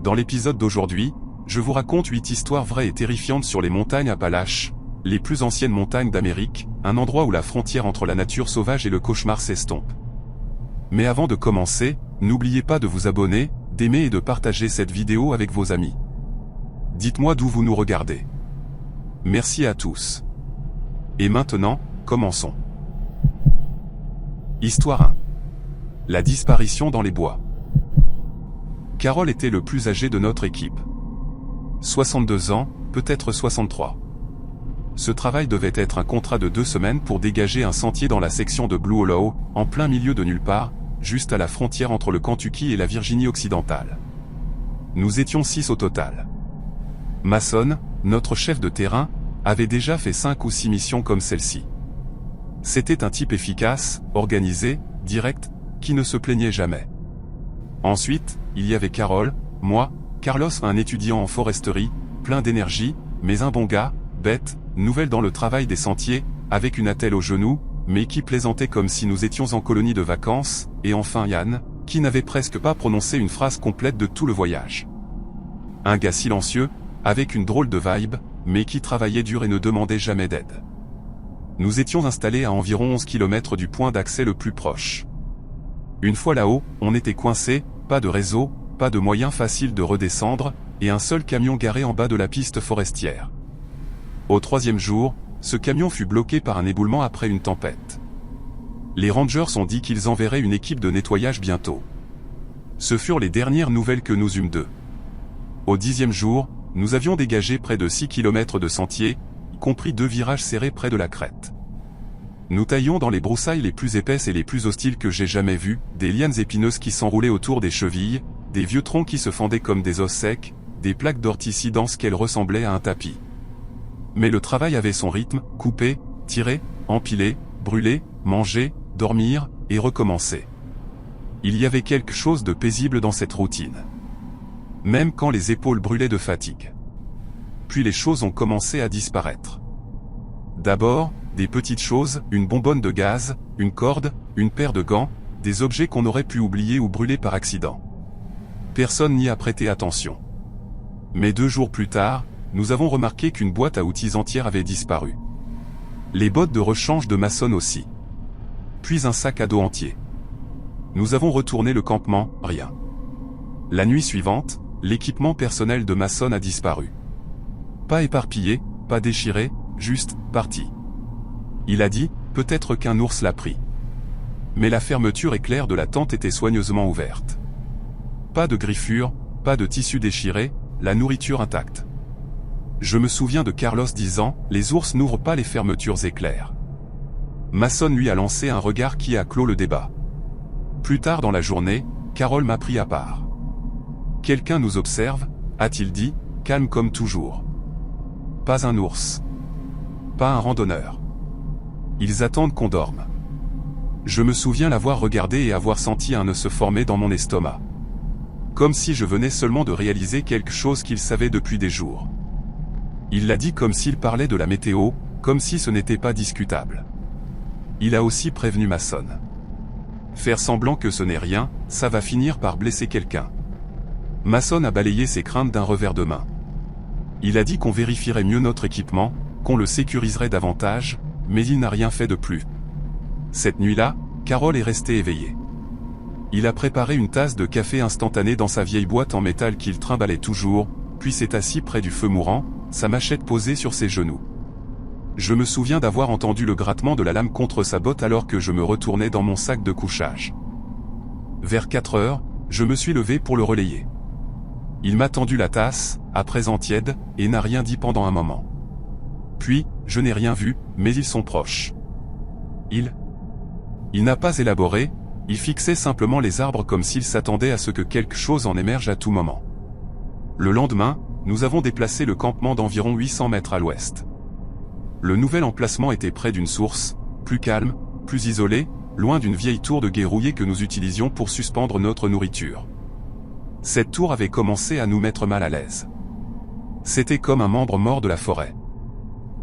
Dans l'épisode d'aujourd'hui, je vous raconte 8 histoires vraies et terrifiantes sur les montagnes Appalaches, les plus anciennes montagnes d'Amérique, un endroit où la frontière entre la nature sauvage et le cauchemar s'estompe. Mais avant de commencer, n'oubliez pas de vous abonner, d'aimer et de partager cette vidéo avec vos amis. Dites-moi d'où vous nous regardez. Merci à tous. Et maintenant, commençons. Histoire 1. La disparition dans les bois. Carol était le plus âgé de notre équipe. 62 ans, peut-être 63. Ce travail devait être un contrat de 2 semaines pour dégager un sentier dans la section de Blue Hollow, en plein milieu de nulle part, juste à la frontière entre le Kentucky et la Virginie occidentale. Nous étions 6 au total. Mason, notre chef de terrain, avait déjà fait 5 ou 6 missions comme celle-ci. C'était un type efficace, organisé, direct, qui ne se plaignait jamais. Ensuite, il y avait Carol, moi, Carlos, un étudiant en foresterie, plein d'énergie, mais un bon gars, bête, nouvelle dans le travail des sentiers, avec une attelle au genou, mais qui plaisantait comme si nous étions en colonie de vacances, et enfin Yann, qui n'avait presque pas prononcé une phrase complète de tout le voyage. Un gars silencieux, avec une drôle de vibe, mais qui travaillait dur et ne demandait jamais d'aide. Nous étions installés à environ 11 km du point d'accès le plus proche. Une fois là-haut, on était coincés, pas de réseau, pas de moyen facile de redescendre, et un seul camion garé en bas de la piste forestière. Au 3e jour, ce camion fut bloqué par un éboulement après une tempête. Les Rangers ont dit qu'ils enverraient une équipe de nettoyage bientôt. Ce furent les dernières nouvelles que nous eûmes d'eux. Au 10e jour, nous avions dégagé près de 6 km de sentier, y compris 2 virages serrés près de la crête. Nous taillions dans les broussailles les plus épaisses et les plus hostiles que j'ai jamais vues, des lianes épineuses qui s'enroulaient autour des chevilles, des vieux troncs qui se fendaient comme des os secs, des plaques d'ortie si denses qu'elles ressemblaient à un tapis. Mais le travail avait son rythme, couper, tirer, empiler, brûler, manger, dormir, et recommencer. Il y avait quelque chose de paisible dans cette routine. Même quand les épaules brûlaient de fatigue. Puis les choses ont commencé à disparaître. D'abord, des petites choses, une bonbonne de gaz, une corde, une paire de gants, des objets qu'on aurait pu oublier ou brûler par accident. Personne n'y a prêté attention. Mais 2 jours plus tard, nous avons remarqué qu'une boîte à outils entière avait disparu. Les bottes de rechange de Mason aussi. Puis un sac à dos entier. Nous avons retourné le campement, rien. La nuit suivante, l'équipement personnel de Mason a disparu. Pas éparpillé, pas déchiré, juste parti. Il a dit, peut-être qu'un ours l'a pris. Mais la fermeture éclair de la tente était soigneusement ouverte. Pas de griffures, pas de tissu déchiré, la nourriture intacte. Je me souviens de Carlos disant, les ours n'ouvrent pas les fermetures éclair. Mason lui a lancé un regard qui a clos le débat. Plus tard dans la journée, Carol m'a pris à part. Quelqu'un nous observe, a-t-il dit, calme comme toujours. Pas un ours. Pas un randonneur. Ils attendent qu'on dorme. Je me souviens l'avoir regardé et avoir senti un nœud se former dans mon estomac. Comme si je venais seulement de réaliser quelque chose qu'il savait depuis des jours. Il l'a dit comme s'il parlait de la météo, comme si ce n'était pas discutable. Il a aussi prévenu Mason. Faire semblant que ce n'est rien, ça va finir par blesser quelqu'un. Mason a balayé ses craintes d'un revers de main. Il a dit qu'on vérifierait mieux notre équipement, qu'on le sécuriserait davantage, mais il n'a rien fait de plus. Cette nuit-là, Carol est restée éveillée. Il a préparé une tasse de café instantané dans sa vieille boîte en métal qu'il trimballait toujours, puis s'est assis près du feu mourant, sa machette posée sur ses genoux. Je me souviens d'avoir entendu le grattement de la lame contre sa botte alors que je me retournais dans mon sac de couchage. Vers 4 heures, je me suis levé pour le relayer. Il m'a tendu la tasse, à présent tiède, et n'a rien dit pendant un moment. Puis, je n'ai rien vu, mais ils sont proches. Il n'a pas élaboré, il fixait simplement les arbres comme s'il s'attendait à ce que quelque chose en émerge à tout moment. Le lendemain, nous avons déplacé le campement d'environ 800 mètres à l'ouest. Le nouvel emplacement était près d'une source, plus calme, plus isolé, loin d'une vieille tour de guet rouillée que nous utilisions pour suspendre notre nourriture. Cette tour avait commencé à nous mettre mal à l'aise. C'était comme un membre mort de la forêt.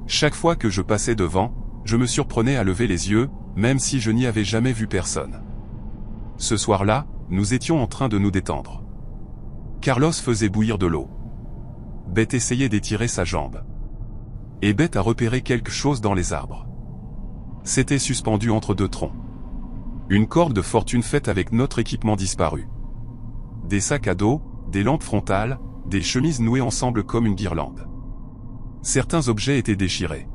Chaque fois que je passais devant, je me surprenais à lever les yeux, même si je n'y avais jamais vu personne. Ce soir-là, nous étions en train de nous détendre. Carlos faisait bouillir de l'eau. Beth essayait d'étirer sa jambe. Et Beth a repéré quelque chose dans les arbres. C'était suspendu entre deux troncs. Une corde de fortune faite avec notre équipement disparu. Des sacs à dos, des lampes frontales, des chemises nouées ensemble comme une guirlande. Certains objets étaient déchirés.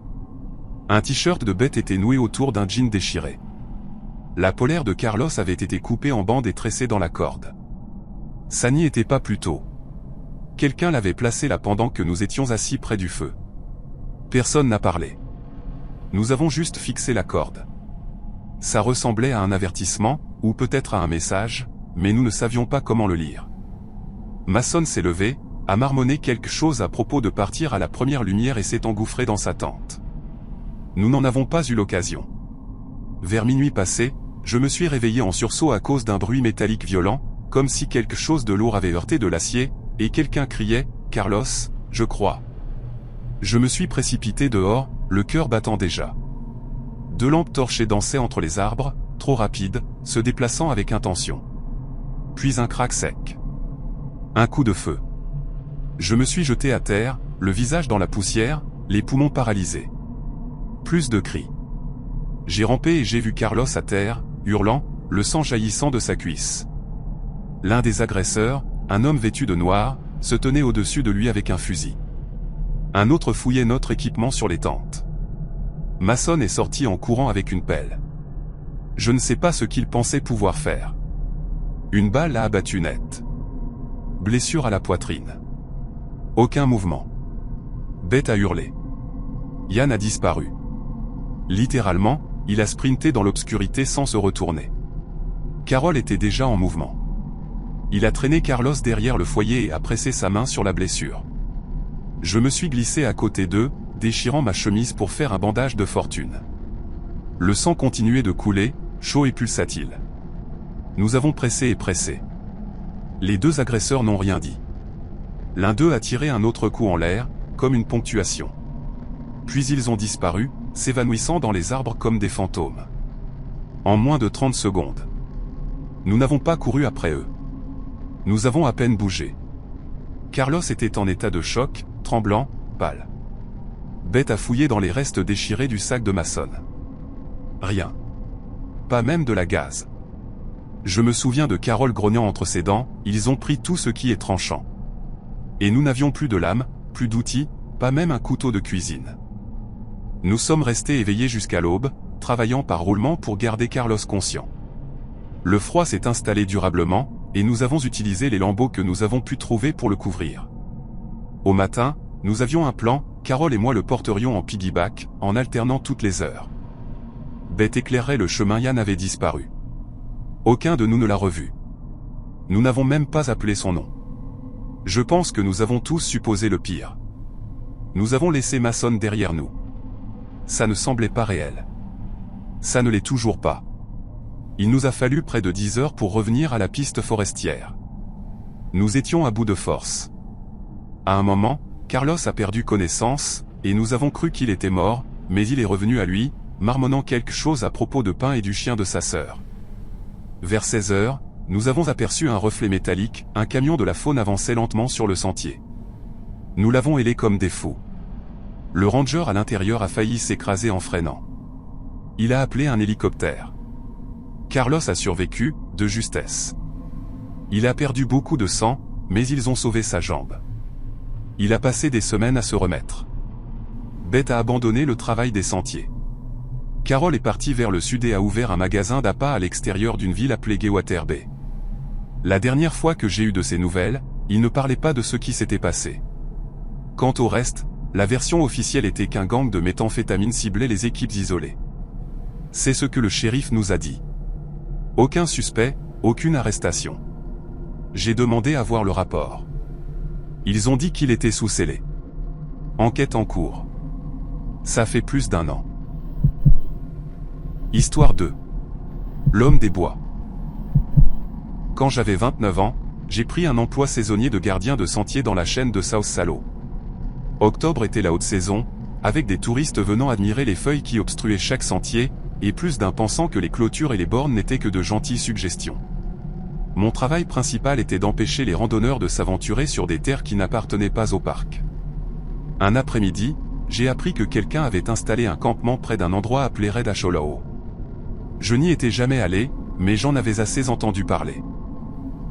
Un t-shirt de Beth était noué autour d'un jean déchiré. La polaire de Carlos avait été coupée en bandes et tressée dans la corde. Ça n'y était pas plus tôt. Quelqu'un l'avait placée là pendant que nous étions assis près du feu. Personne n'a parlé. Nous avons juste fixé la corde. Ça ressemblait à un avertissement, ou peut-être à un message, mais nous ne savions pas comment le lire. Mason s'est levé, a marmonné quelque chose à propos de partir à la première lumière et s'est engouffré dans sa tente. Nous n'en avons pas eu l'occasion. Vers minuit passé, je me suis réveillé en sursaut à cause d'un bruit métallique violent, comme si quelque chose de lourd avait heurté de l'acier, et quelqu'un criait « Carlos, je crois ». Je me suis précipité dehors, le cœur battant déjà. Deux lampes torchées dansaient entre les arbres, trop rapides, se déplaçant avec intention. Puis un crack sec. Un coup de feu. Je me suis jeté à terre, le visage dans la poussière, les poumons paralysés. Plus de cris. J'ai rampé et j'ai vu Carlos à terre, hurlant, le sang jaillissant de sa cuisse. L'un des agresseurs, un homme vêtu de noir, se tenait au-dessus de lui avec un fusil. Un autre fouillait notre équipement sur les tentes. Mason est sorti en courant avec une pelle. Je ne sais pas ce qu'il pensait pouvoir faire. Une balle l'a abattu net. Blessure à la poitrine. Aucun mouvement. Beth a hurlé. Yann a disparu. Littéralement, il a sprinté dans l'obscurité sans se retourner. Carol était déjà en mouvement. Il a traîné Carlos derrière le foyer et a pressé sa main sur la blessure. Je me suis glissé à côté d'eux, déchirant ma chemise pour faire un bandage de fortune. Le sang continuait de couler, chaud et pulsatile. Nous avons pressé et pressé. Les deux agresseurs n'ont rien dit. L'un d'eux a tiré un autre coup en l'air, comme une ponctuation. Puis ils ont disparu, s'évanouissant dans les arbres comme des fantômes. En moins de 30 secondes. Nous n'avons pas couru après eux. Nous avons à peine bougé. Carlos était en état de choc, tremblant, pâle. Beth a fouillé dans les restes déchirés du sac de Mason. Rien. Pas même de la gaz. Je me souviens de Carol grognant entre ses dents, ils ont pris tout ce qui est tranchant. Et nous n'avions plus de lame, plus d'outils, pas même un couteau de cuisine. Nous sommes restés éveillés jusqu'à l'aube, travaillant par roulement pour garder Carlos conscient. Le froid s'est installé durablement, et nous avons utilisé les lambeaux que nous avons pu trouver pour le couvrir. Au matin, nous avions un plan, Carol et moi le porterions en piggyback, en alternant toutes les heures. Beth éclairait le chemin, Yann avait disparu. Aucun de nous ne l'a revu. Nous n'avons même pas appelé son nom. Je pense que nous avons tous supposé le pire. Nous avons laissé Mason derrière nous. Ça ne semblait pas réel. Ça ne l'est toujours pas. Il nous a fallu près de 10 heures pour revenir à la piste forestière. Nous étions à bout de force. À un moment, Carlos a perdu connaissance, et nous avons cru qu'il était mort, mais il est revenu à lui, marmonnant quelque chose à propos de pain et du chien de sa sœur. Vers 16 heures, nous avons aperçu un reflet métallique, un camion de la faune avançait lentement sur le sentier. Nous l'avons hélé comme des fous. Le ranger à l'intérieur a failli s'écraser en freinant. Il a appelé un hélicoptère. Carlos a survécu, de justesse. Il a perdu beaucoup de sang, mais ils ont sauvé sa jambe. Il a passé des semaines à se remettre. Beth a abandonné le travail des sentiers. Carol est partie vers le sud et a ouvert un magasin d'appât à l'extérieur d'une ville appelée Gewater Bay. La dernière fois que j'ai eu de ses nouvelles, il ne parlait pas de ce qui s'était passé. Quant au reste, la version officielle était qu'un gang de méthamphétamine ciblait les équipes isolées. C'est ce que le shérif nous a dit. Aucun suspect, aucune arrestation. J'ai demandé à voir le rapport. Ils ont dit qu'il était sous scellé. Enquête en cours. Ça fait plus d'1 an. Histoire 2. L'homme des bois. Quand j'avais 29 ans, j'ai pris un emploi saisonnier de gardien de sentier dans la chaîne de South Salo. Octobre était la haute saison, avec des touristes venant admirer les feuilles qui obstruaient chaque sentier, et plus d'un pensant que les clôtures et les bornes n'étaient que de gentilles suggestions. Mon travail principal était d'empêcher les randonneurs de s'aventurer sur des terres qui n'appartenaient pas au parc. Un après-midi, j'ai appris que quelqu'un avait installé un campement près d'un endroit appelé Red Hollow. Je n'y étais jamais allé, mais j'en avais assez entendu parler.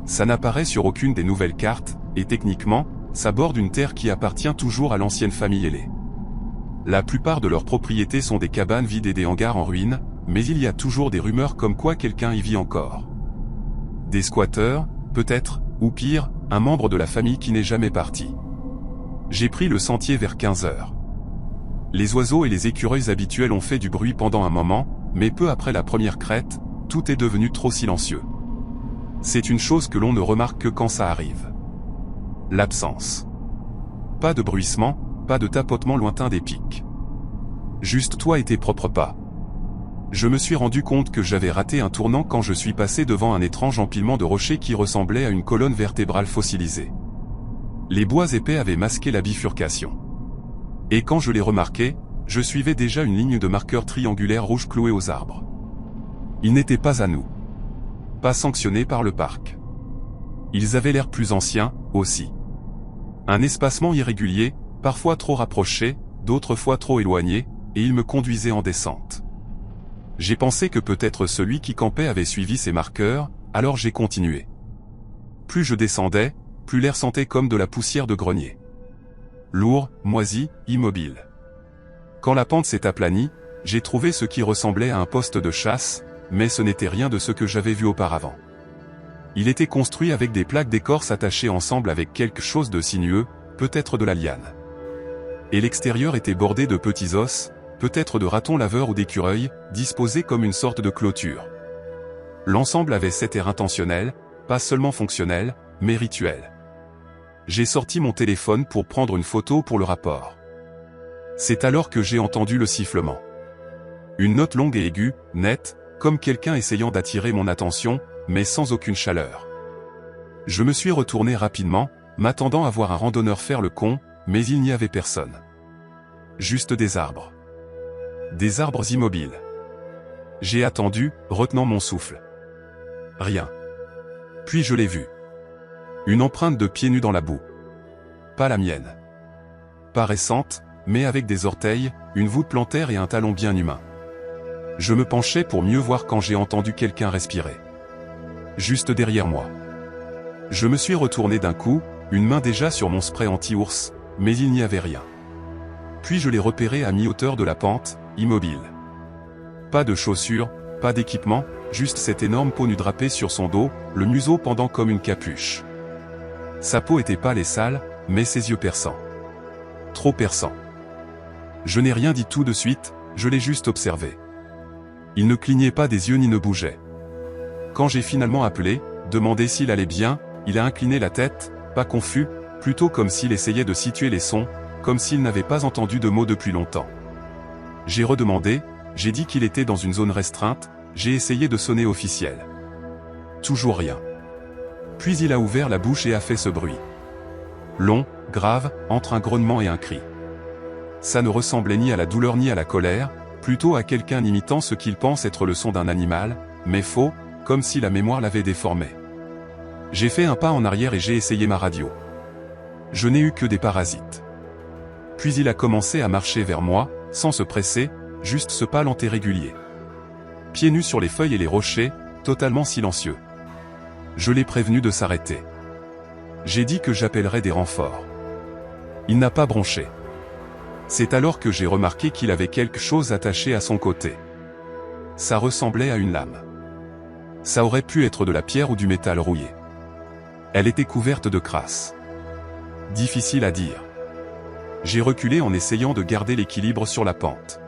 Ça n'apparaît sur aucune des nouvelles cartes, et techniquement, ça borde une terre qui appartient toujours à l'ancienne famille Hellé. La plupart de leurs propriétés sont des cabanes vides et des hangars en ruine, mais il y a toujours des rumeurs comme quoi quelqu'un y vit encore. Des squatteurs, peut-être, ou pire, un membre de la famille qui n'est jamais parti. J'ai pris le sentier vers 15 heures. Les oiseaux et les écureuils habituels ont fait du bruit pendant un moment, mais peu après la première crête, tout est devenu trop silencieux. C'est une chose que l'on ne remarque que quand ça arrive. L'absence. Pas de bruissement, pas de tapotement lointain des pics. Juste toi et tes propres pas. Je me suis rendu compte que j'avais raté un tournant quand je suis passé devant un étrange empilement de rochers qui ressemblait à une colonne vertébrale fossilisée. Les bois épais avaient masqué la bifurcation. Et quand je l'ai remarqué, je suivais déjà une ligne de marqueurs triangulaires rouges cloués aux arbres. Ils n'étaient pas à nous. Pas sanctionnés par le parc. Ils avaient l'air plus anciens, aussi. Un espacement irrégulier, parfois trop rapproché, d'autres fois trop éloigné, et ils me conduisaient en descente. J'ai pensé que peut-être celui qui campait avait suivi ces marqueurs, alors j'ai continué. Plus je descendais, plus l'air sentait comme de la poussière de grenier. Lourd, moisi, immobile. Quand la pente s'est aplanie, j'ai trouvé ce qui ressemblait à un poste de chasse, mais ce n'était rien de ce que j'avais vu auparavant. Il était construit avec des plaques d'écorce attachées ensemble avec quelque chose de sinueux, peut-être de la liane. Et l'extérieur était bordé de petits os, peut-être de ratons laveurs ou d'écureuils, disposés comme une sorte de clôture. L'ensemble avait cet air intentionnel, pas seulement fonctionnel, mais rituel. J'ai sorti mon téléphone pour prendre une photo pour le rapport. C'est alors que j'ai entendu le sifflement. Une note longue et aiguë, nette, comme quelqu'un essayant d'attirer mon attention, mais sans aucune chaleur. Je me suis retourné rapidement, m'attendant à voir un randonneur faire le con, mais il n'y avait personne. Juste des arbres. Des arbres immobiles. J'ai attendu, retenant mon souffle. Rien. Puis je l'ai vu. Une empreinte de pieds nus dans la boue. Pas la mienne. Pas récente, mais avec des orteils, une voûte plantaire et un talon bien humain. Je me penchais pour mieux voir quand j'ai entendu quelqu'un respirer. Juste derrière moi. Je me suis retourné d'un coup, une main déjà sur mon spray anti-ours, mais il n'y avait rien. Puis je l'ai repéré à mi-hauteur de la pente, immobile. Pas de chaussures, pas d'équipement, juste cette énorme peau nue drapée sur son dos, le museau pendant comme une capuche. Sa peau était pâle et sale, mais ses yeux perçants. Trop perçants. Je n'ai rien dit tout de suite, je l'ai juste observé. Il ne clignait pas des yeux ni ne bougeait. Quand j'ai finalement appelé, demandé s'il allait bien, il a incliné la tête, pas confus, plutôt comme s'il essayait de situer les sons, comme s'il n'avait pas entendu de mots depuis longtemps. J'ai redemandé, j'ai dit qu'il était dans une zone restreinte, j'ai essayé de sonner officiel. Toujours rien. Puis il a ouvert la bouche et a fait ce bruit. Long, grave, entre un grognement et un cri. Ça ne ressemblait ni à la douleur ni à la colère, plutôt à quelqu'un imitant ce qu'il pense être le son d'un animal, mais faux, comme si la mémoire l'avait déformé. J'ai fait un pas en arrière et j'ai essayé ma radio. Je n'ai eu que des parasites. Puis il a commencé à marcher vers moi, sans se presser, juste ce pas lent et régulier. Pieds nus sur les feuilles et les rochers, totalement silencieux. Je l'ai prévenu de s'arrêter. J'ai dit que j'appellerais des renforts. Il n'a pas bronché. C'est alors que j'ai remarqué qu'il avait quelque chose attaché à son côté. Ça ressemblait à une lame. Ça aurait pu être de la pierre ou du métal rouillé. Elle était couverte de crasse. Difficile à dire. J'ai reculé en essayant de garder l'équilibre sur la pente.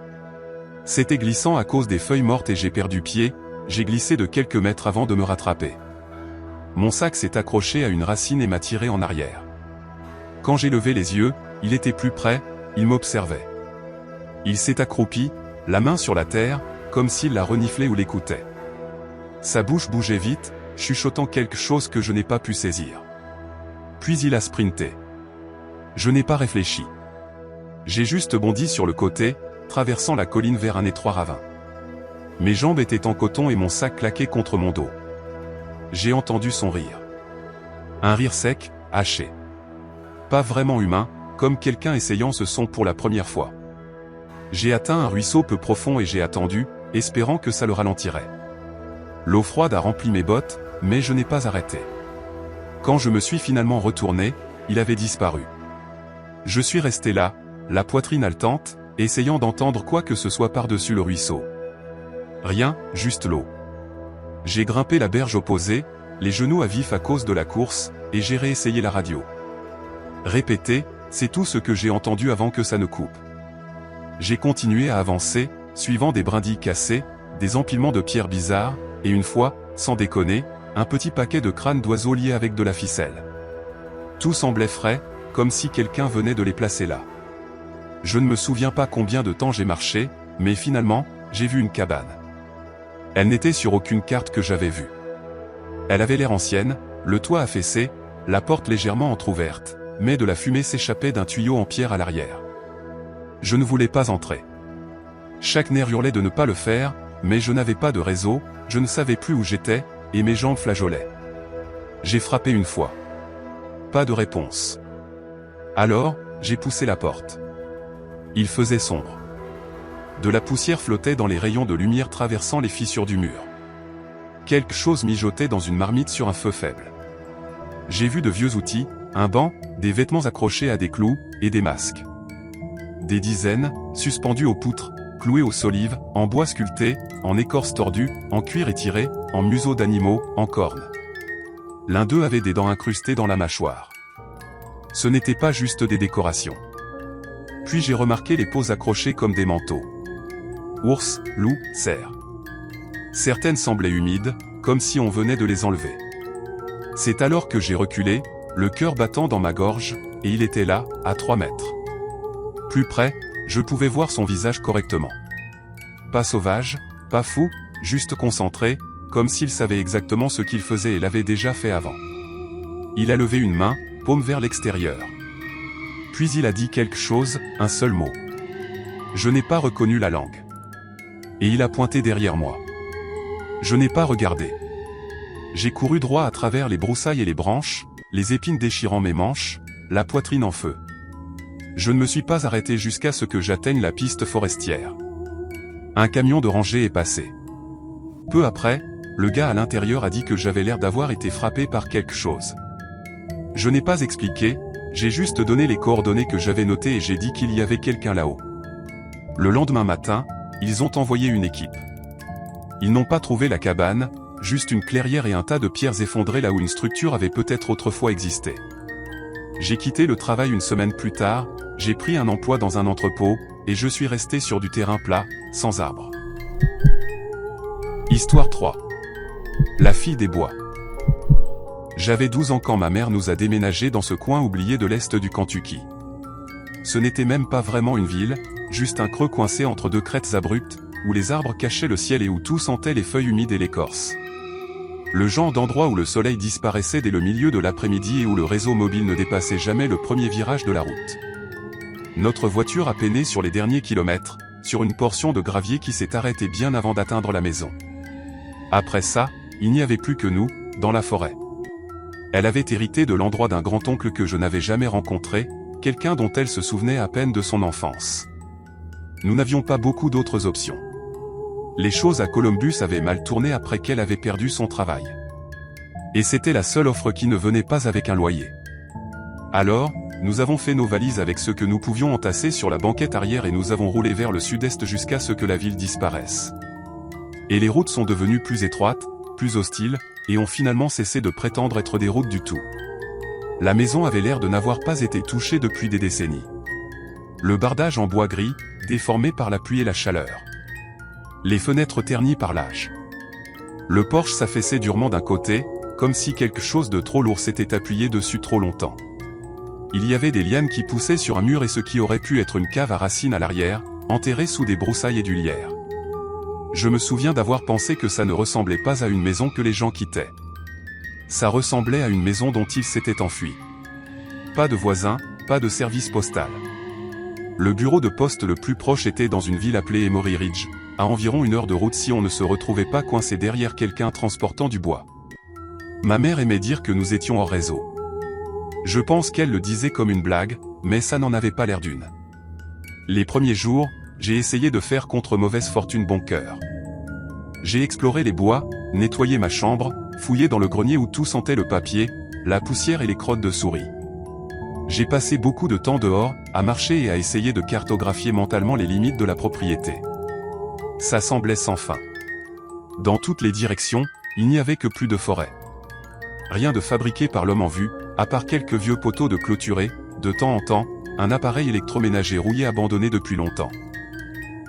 C'était glissant à cause des feuilles mortes et j'ai perdu pied, j'ai glissé de quelques mètres avant de me rattraper. Mon sac s'est accroché à une racine et m'a tiré en arrière. Quand j'ai levé les yeux, il était plus près, il m'observait. Il s'est accroupi, la main sur la terre, comme s'il la reniflait ou l'écoutait. Sa bouche bougeait vite, chuchotant quelque chose que je n'ai pas pu saisir. Puis il a sprinté. Je n'ai pas réfléchi. J'ai juste bondi sur le côté, traversant la colline vers un étroit ravin. Mes jambes étaient en coton et mon sac claquait contre mon dos. j'ai entendu son rire. Un rire sec, haché. Pas vraiment humain, comme quelqu'un essayant ce son pour la première fois. J'ai atteint un ruisseau peu profond et j'ai attendu, espérant que ça le ralentirait. L'eau froide a rempli mes bottes, mais je n'ai pas arrêté. Quand je me suis finalement retourné, il avait disparu. Je suis resté là, la poitrine haletante, essayant d'entendre quoi que ce soit par-dessus le ruisseau. Rien, juste l'eau. J'ai grimpé la berge opposée, les genoux à vif à cause de la course, et j'ai réessayé la radio. Répéter, c'est tout ce que j'ai entendu avant que ça ne coupe. J'ai continué à avancer, suivant des brindilles cassées, des empilements de pierres bizarres, et une fois, sans déconner, un petit paquet de crânes d'oiseaux liés avec de la ficelle. Tout semblait frais, comme si quelqu'un venait de les placer là. Je ne me souviens pas combien de temps j'ai marché, mais finalement, j'ai vu une cabane. Elle n'était sur aucune carte que j'avais vue. Elle avait l'air ancienne, le toit affaissé, la porte légèrement entr'ouverte, mais de la fumée s'échappait d'un tuyau en pierre à l'arrière. Je ne voulais pas entrer. Chaque nerf hurlait de ne pas le faire, mais je n'avais pas de réseau, je ne savais plus où j'étais, et mes jambes flageolaient. J'ai frappé une fois. Pas de réponse. Alors, j'ai poussé la porte. Il faisait sombre. De la poussière flottait dans les rayons de lumière traversant les fissures du mur. Quelque chose mijotait dans une marmite sur un feu faible. J'ai vu de vieux outils, un banc, des vêtements accrochés à des clous, et des masques. Des dizaines, suspendus aux poutres, cloués aux solives, en bois sculpté, en écorce tordue, en cuir étiré, en museaux d'animaux, en cornes. L'un d'eux avait des dents incrustées dans la mâchoire. Ce n'était pas juste des décorations. Puis j'ai remarqué les peaux accrochées comme des manteaux. Ours, loup, cerf. Certaines semblaient humides, comme si on venait de les enlever. C'est alors que j'ai reculé, le cœur battant dans ma gorge, et il était là, à 3 mètres. Plus près, je pouvais voir son visage correctement. Pas sauvage, pas fou, juste concentré, comme s'il savait exactement ce qu'il faisait et l'avait déjà fait avant. Il a levé une main, paume vers l'extérieur. Puis il a dit quelque chose, un seul mot. Je n'ai pas reconnu la langue. Et il a pointé derrière moi. Je n'ai pas regardé. J'ai couru droit à travers les broussailles et les branches, les épines déchirant mes manches, la poitrine en feu. Je ne me suis pas arrêté jusqu'à ce que j'atteigne la piste forestière. Un camion de rangée est passé. Peu après, le gars à l'intérieur a dit que j'avais l'air d'avoir été frappé par quelque chose. Je n'ai pas expliqué, j'ai juste donné les coordonnées que j'avais notées et j'ai dit qu'il y avait quelqu'un là-haut. Le lendemain matin, ils ont envoyé une équipe. Ils n'ont pas trouvé la cabane, juste une clairière et un tas de pierres effondrées là où une structure avait peut-être autrefois existé. J'ai quitté le travail une semaine plus tard, j'ai pris un emploi dans un entrepôt, et je suis resté sur du terrain plat, sans arbres. Histoire 3. La fille des bois. J'avais 12 ans quand ma mère nous a déménagé dans ce coin oublié de l'est du Kentucky. Ce n'était même pas vraiment une ville, juste un creux coincé entre deux crêtes abruptes, où les arbres cachaient le ciel et où tout sentait les feuilles humides et l'écorce. Le genre d'endroit où le soleil disparaissait dès le milieu de l'après-midi et où le réseau mobile ne dépassait jamais le premier virage de la route. Notre voiture a peiné sur les derniers kilomètres, sur une portion de gravier qui s'est arrêtée bien avant d'atteindre la maison. Après ça, il n'y avait plus que nous, dans la forêt. Elle avait hérité de l'endroit d'un grand-oncle que je n'avais jamais rencontré, quelqu'un dont elle se souvenait à peine de son enfance. Nous n'avions pas beaucoup d'autres options. Les choses à Columbus avaient mal tourné après qu'elle avait perdu son travail. Et c'était la seule offre qui ne venait pas avec un loyer. Alors, nous avons fait nos valises avec ce que nous pouvions entasser sur la banquette arrière et nous avons roulé vers le sud-est jusqu'à ce que la ville disparaisse. Et les routes sont devenues plus étroites, plus hostiles, et ont finalement cessé de prétendre être des routes du tout. La maison avait l'air de n'avoir pas été touchée depuis des décennies. Le bardage en bois gris, déformé par la pluie et la chaleur. Les fenêtres ternies par l'âge. Le porche s'affaissait durement d'un côté, comme si quelque chose de trop lourd s'était appuyé dessus trop longtemps. Il y avait des lianes qui poussaient sur un mur et ce qui aurait pu être une cave à racines à l'arrière, enterrée sous des broussailles et du lierre. Je me souviens d'avoir pensé que ça ne ressemblait pas à une maison que les gens quittaient. Ça ressemblait à une maison dont ils s'étaient enfuis. Pas de voisins, pas de service postal. Le bureau de poste le plus proche était dans une ville appelée Emory Ridge, à environ 1 heure de route si on ne se retrouvait pas coincé derrière quelqu'un transportant du bois. Ma mère aimait dire que nous étions hors réseau. Je pense qu'elle le disait comme une blague, mais ça n'en avait pas l'air d'une. Les premiers jours, j'ai essayé de faire contre mauvaise fortune bon cœur. J'ai exploré les bois, nettoyé ma chambre, fouillé dans le grenier où tout sentait le papier, la poussière et les crottes de souris. J'ai passé beaucoup de temps dehors, à marcher et à essayer de cartographier mentalement les limites de la propriété. Ça semblait sans fin. Dans toutes les directions, il n'y avait que plus de forêt. Rien de fabriqué par l'homme en vue, à part quelques vieux poteaux de clôturés, de temps en temps, un appareil électroménager rouillé abandonné depuis longtemps.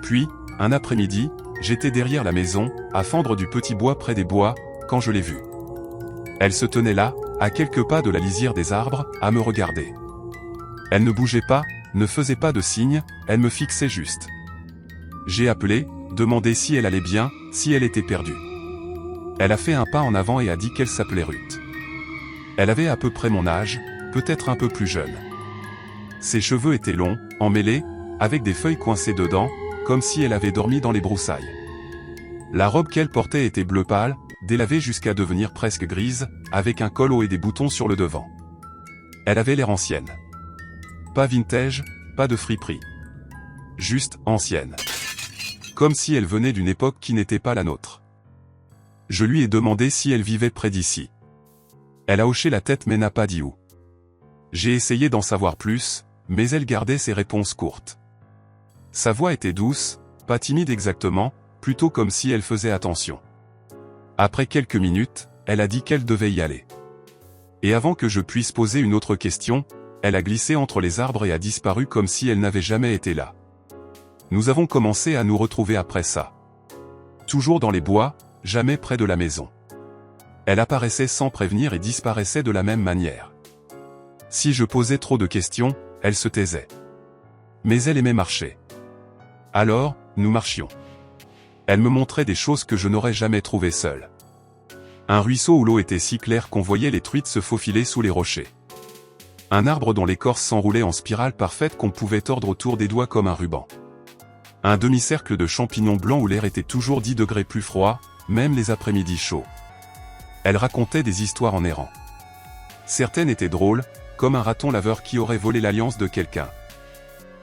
Puis, un après-midi, j'étais derrière la maison, à fendre du petit bois près des bois, quand je l'ai vue. Elle se tenait là, à quelques pas de la lisière des arbres, à me regarder. Elle ne bougeait pas, ne faisait pas de signe, elle me fixait juste. J'ai appelé, demandé si elle allait bien, si elle était perdue. Elle a fait un pas en avant et a dit qu'elle s'appelait Ruth. Elle avait à peu près mon âge, peut-être un peu plus jeune. Ses cheveux étaient longs, emmêlés, avec des feuilles coincées dedans, comme si elle avait dormi dans les broussailles. La robe qu'elle portait était bleu pâle, délavée jusqu'à devenir presque grise, avec un col haut et des boutons sur le devant. Elle avait l'air ancienne. Pas vintage, pas de friperie. Juste ancienne. Comme si elle venait d'une époque qui n'était pas la nôtre. Je lui ai demandé si elle vivait près d'ici. Elle a hoché la tête mais n'a pas dit où. J'ai essayé d'en savoir plus, mais elle gardait ses réponses courtes. Sa voix était douce, pas timide exactement, plutôt comme si elle faisait attention. Après quelques minutes, elle a dit qu'elle devait y aller. Et avant que je puisse poser une autre question, elle a glissé entre les arbres et a disparu comme si elle n'avait jamais été là. Nous avons commencé à nous retrouver après ça. Toujours dans les bois, jamais près de la maison. Elle apparaissait sans prévenir et disparaissait de la même manière. Si je posais trop de questions, elle se taisait. Mais elle aimait marcher. Alors, nous marchions. Elle me montrait des choses que je n'aurais jamais trouvées seule. Un ruisseau où l'eau était si claire qu'on voyait les truites se faufiler sous les rochers. Un arbre dont l'écorce s'enroulait en spirale parfaite qu'on pouvait tordre autour des doigts comme un ruban. Un demi-cercle de champignons blancs où l'air était toujours 10 degrés plus froid, même les après-midi chauds. Elle racontait des histoires en errant. Certaines étaient drôles, comme un raton laveur qui aurait volé l'alliance de quelqu'un.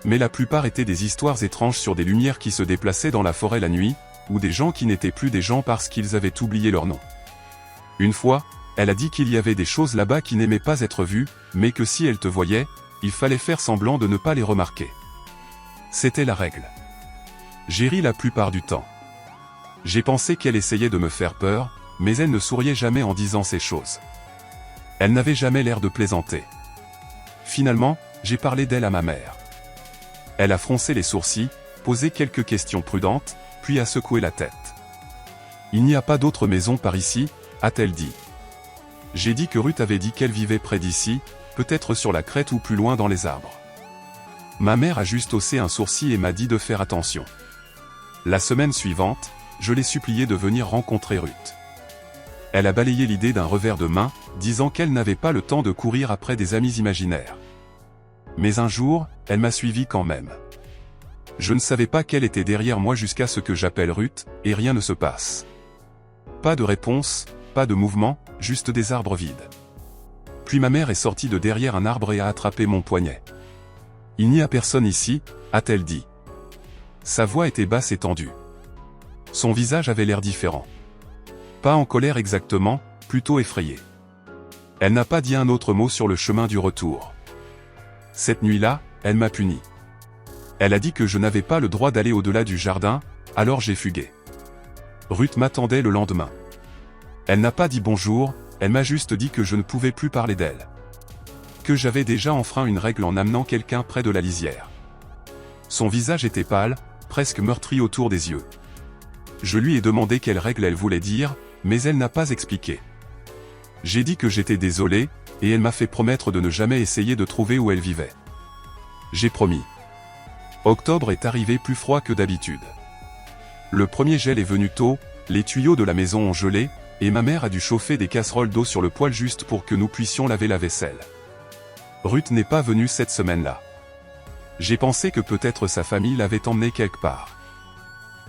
Mais la plupart étaient des histoires étranges sur des lumières qui se déplaçaient dans la forêt la nuit, ou des gens qui n'étaient plus des gens parce qu'ils avaient oublié leur nom. Une fois, elle a dit qu'il y avait des choses là-bas qui n'aimaient pas être vues, mais que si elle te voyait, il fallait faire semblant de ne pas les remarquer. C'était la règle. J'ai ri la plupart du temps. J'ai pensé qu'elle essayait de me faire peur, mais elle ne souriait jamais en disant ces choses. Elle n'avait jamais l'air de plaisanter. Finalement, j'ai parlé d'elle à ma mère. Elle a froncé les sourcils, posé quelques questions prudentes, puis a secoué la tête. Il n'y a pas d'autre maison par ici, a-t-elle dit. J'ai dit que Ruth avait dit qu'elle vivait près d'ici, peut-être sur la crête ou plus loin dans les arbres. Ma mère a juste haussé un sourcil et m'a dit de faire attention. La semaine suivante, je l'ai suppliée de venir rencontrer Ruth. Elle a balayé l'idée d'un revers de main, disant qu'elle n'avait pas le temps de courir après des amis imaginaires. Mais un jour, elle m'a suivi quand même. Je ne savais pas qu'elle était derrière moi jusqu'à ce que j'appelle Ruth, et rien ne se passe. Pas de réponse, pas de mouvement, juste des arbres vides. Puis ma mère est sortie de derrière un arbre et a attrapé mon poignet. « Il n'y a personne ici », a-t-elle dit. Sa voix était basse et tendue. Son visage avait l'air différent. Pas en colère exactement, plutôt effrayé. Elle n'a pas dit un autre mot sur le chemin du retour. Cette nuit-là, elle m'a puni. Elle a dit que je n'avais pas le droit d'aller au-delà du jardin, alors j'ai fugué. Ruth m'attendait le lendemain. Elle n'a pas dit bonjour, elle m'a juste dit que je ne pouvais plus parler d'elle. Que j'avais déjà enfreint une règle en amenant quelqu'un près de la lisière. Son visage était pâle, presque meurtri autour des yeux. Je lui ai demandé quelle règle elle voulait dire, mais elle n'a pas expliqué. J'ai dit que j'étais désolé, et elle m'a fait promettre de ne jamais essayer de trouver où elle vivait. J'ai promis. Octobre est arrivé plus froid que d'habitude. Le premier gel est venu tôt, les tuyaux de la maison ont gelé, et ma mère a dû chauffer des casseroles d'eau sur le poêle juste pour que nous puissions laver la vaisselle. Ruth n'est pas venue cette semaine-là. J'ai pensé que peut-être sa famille l'avait emmené quelque part.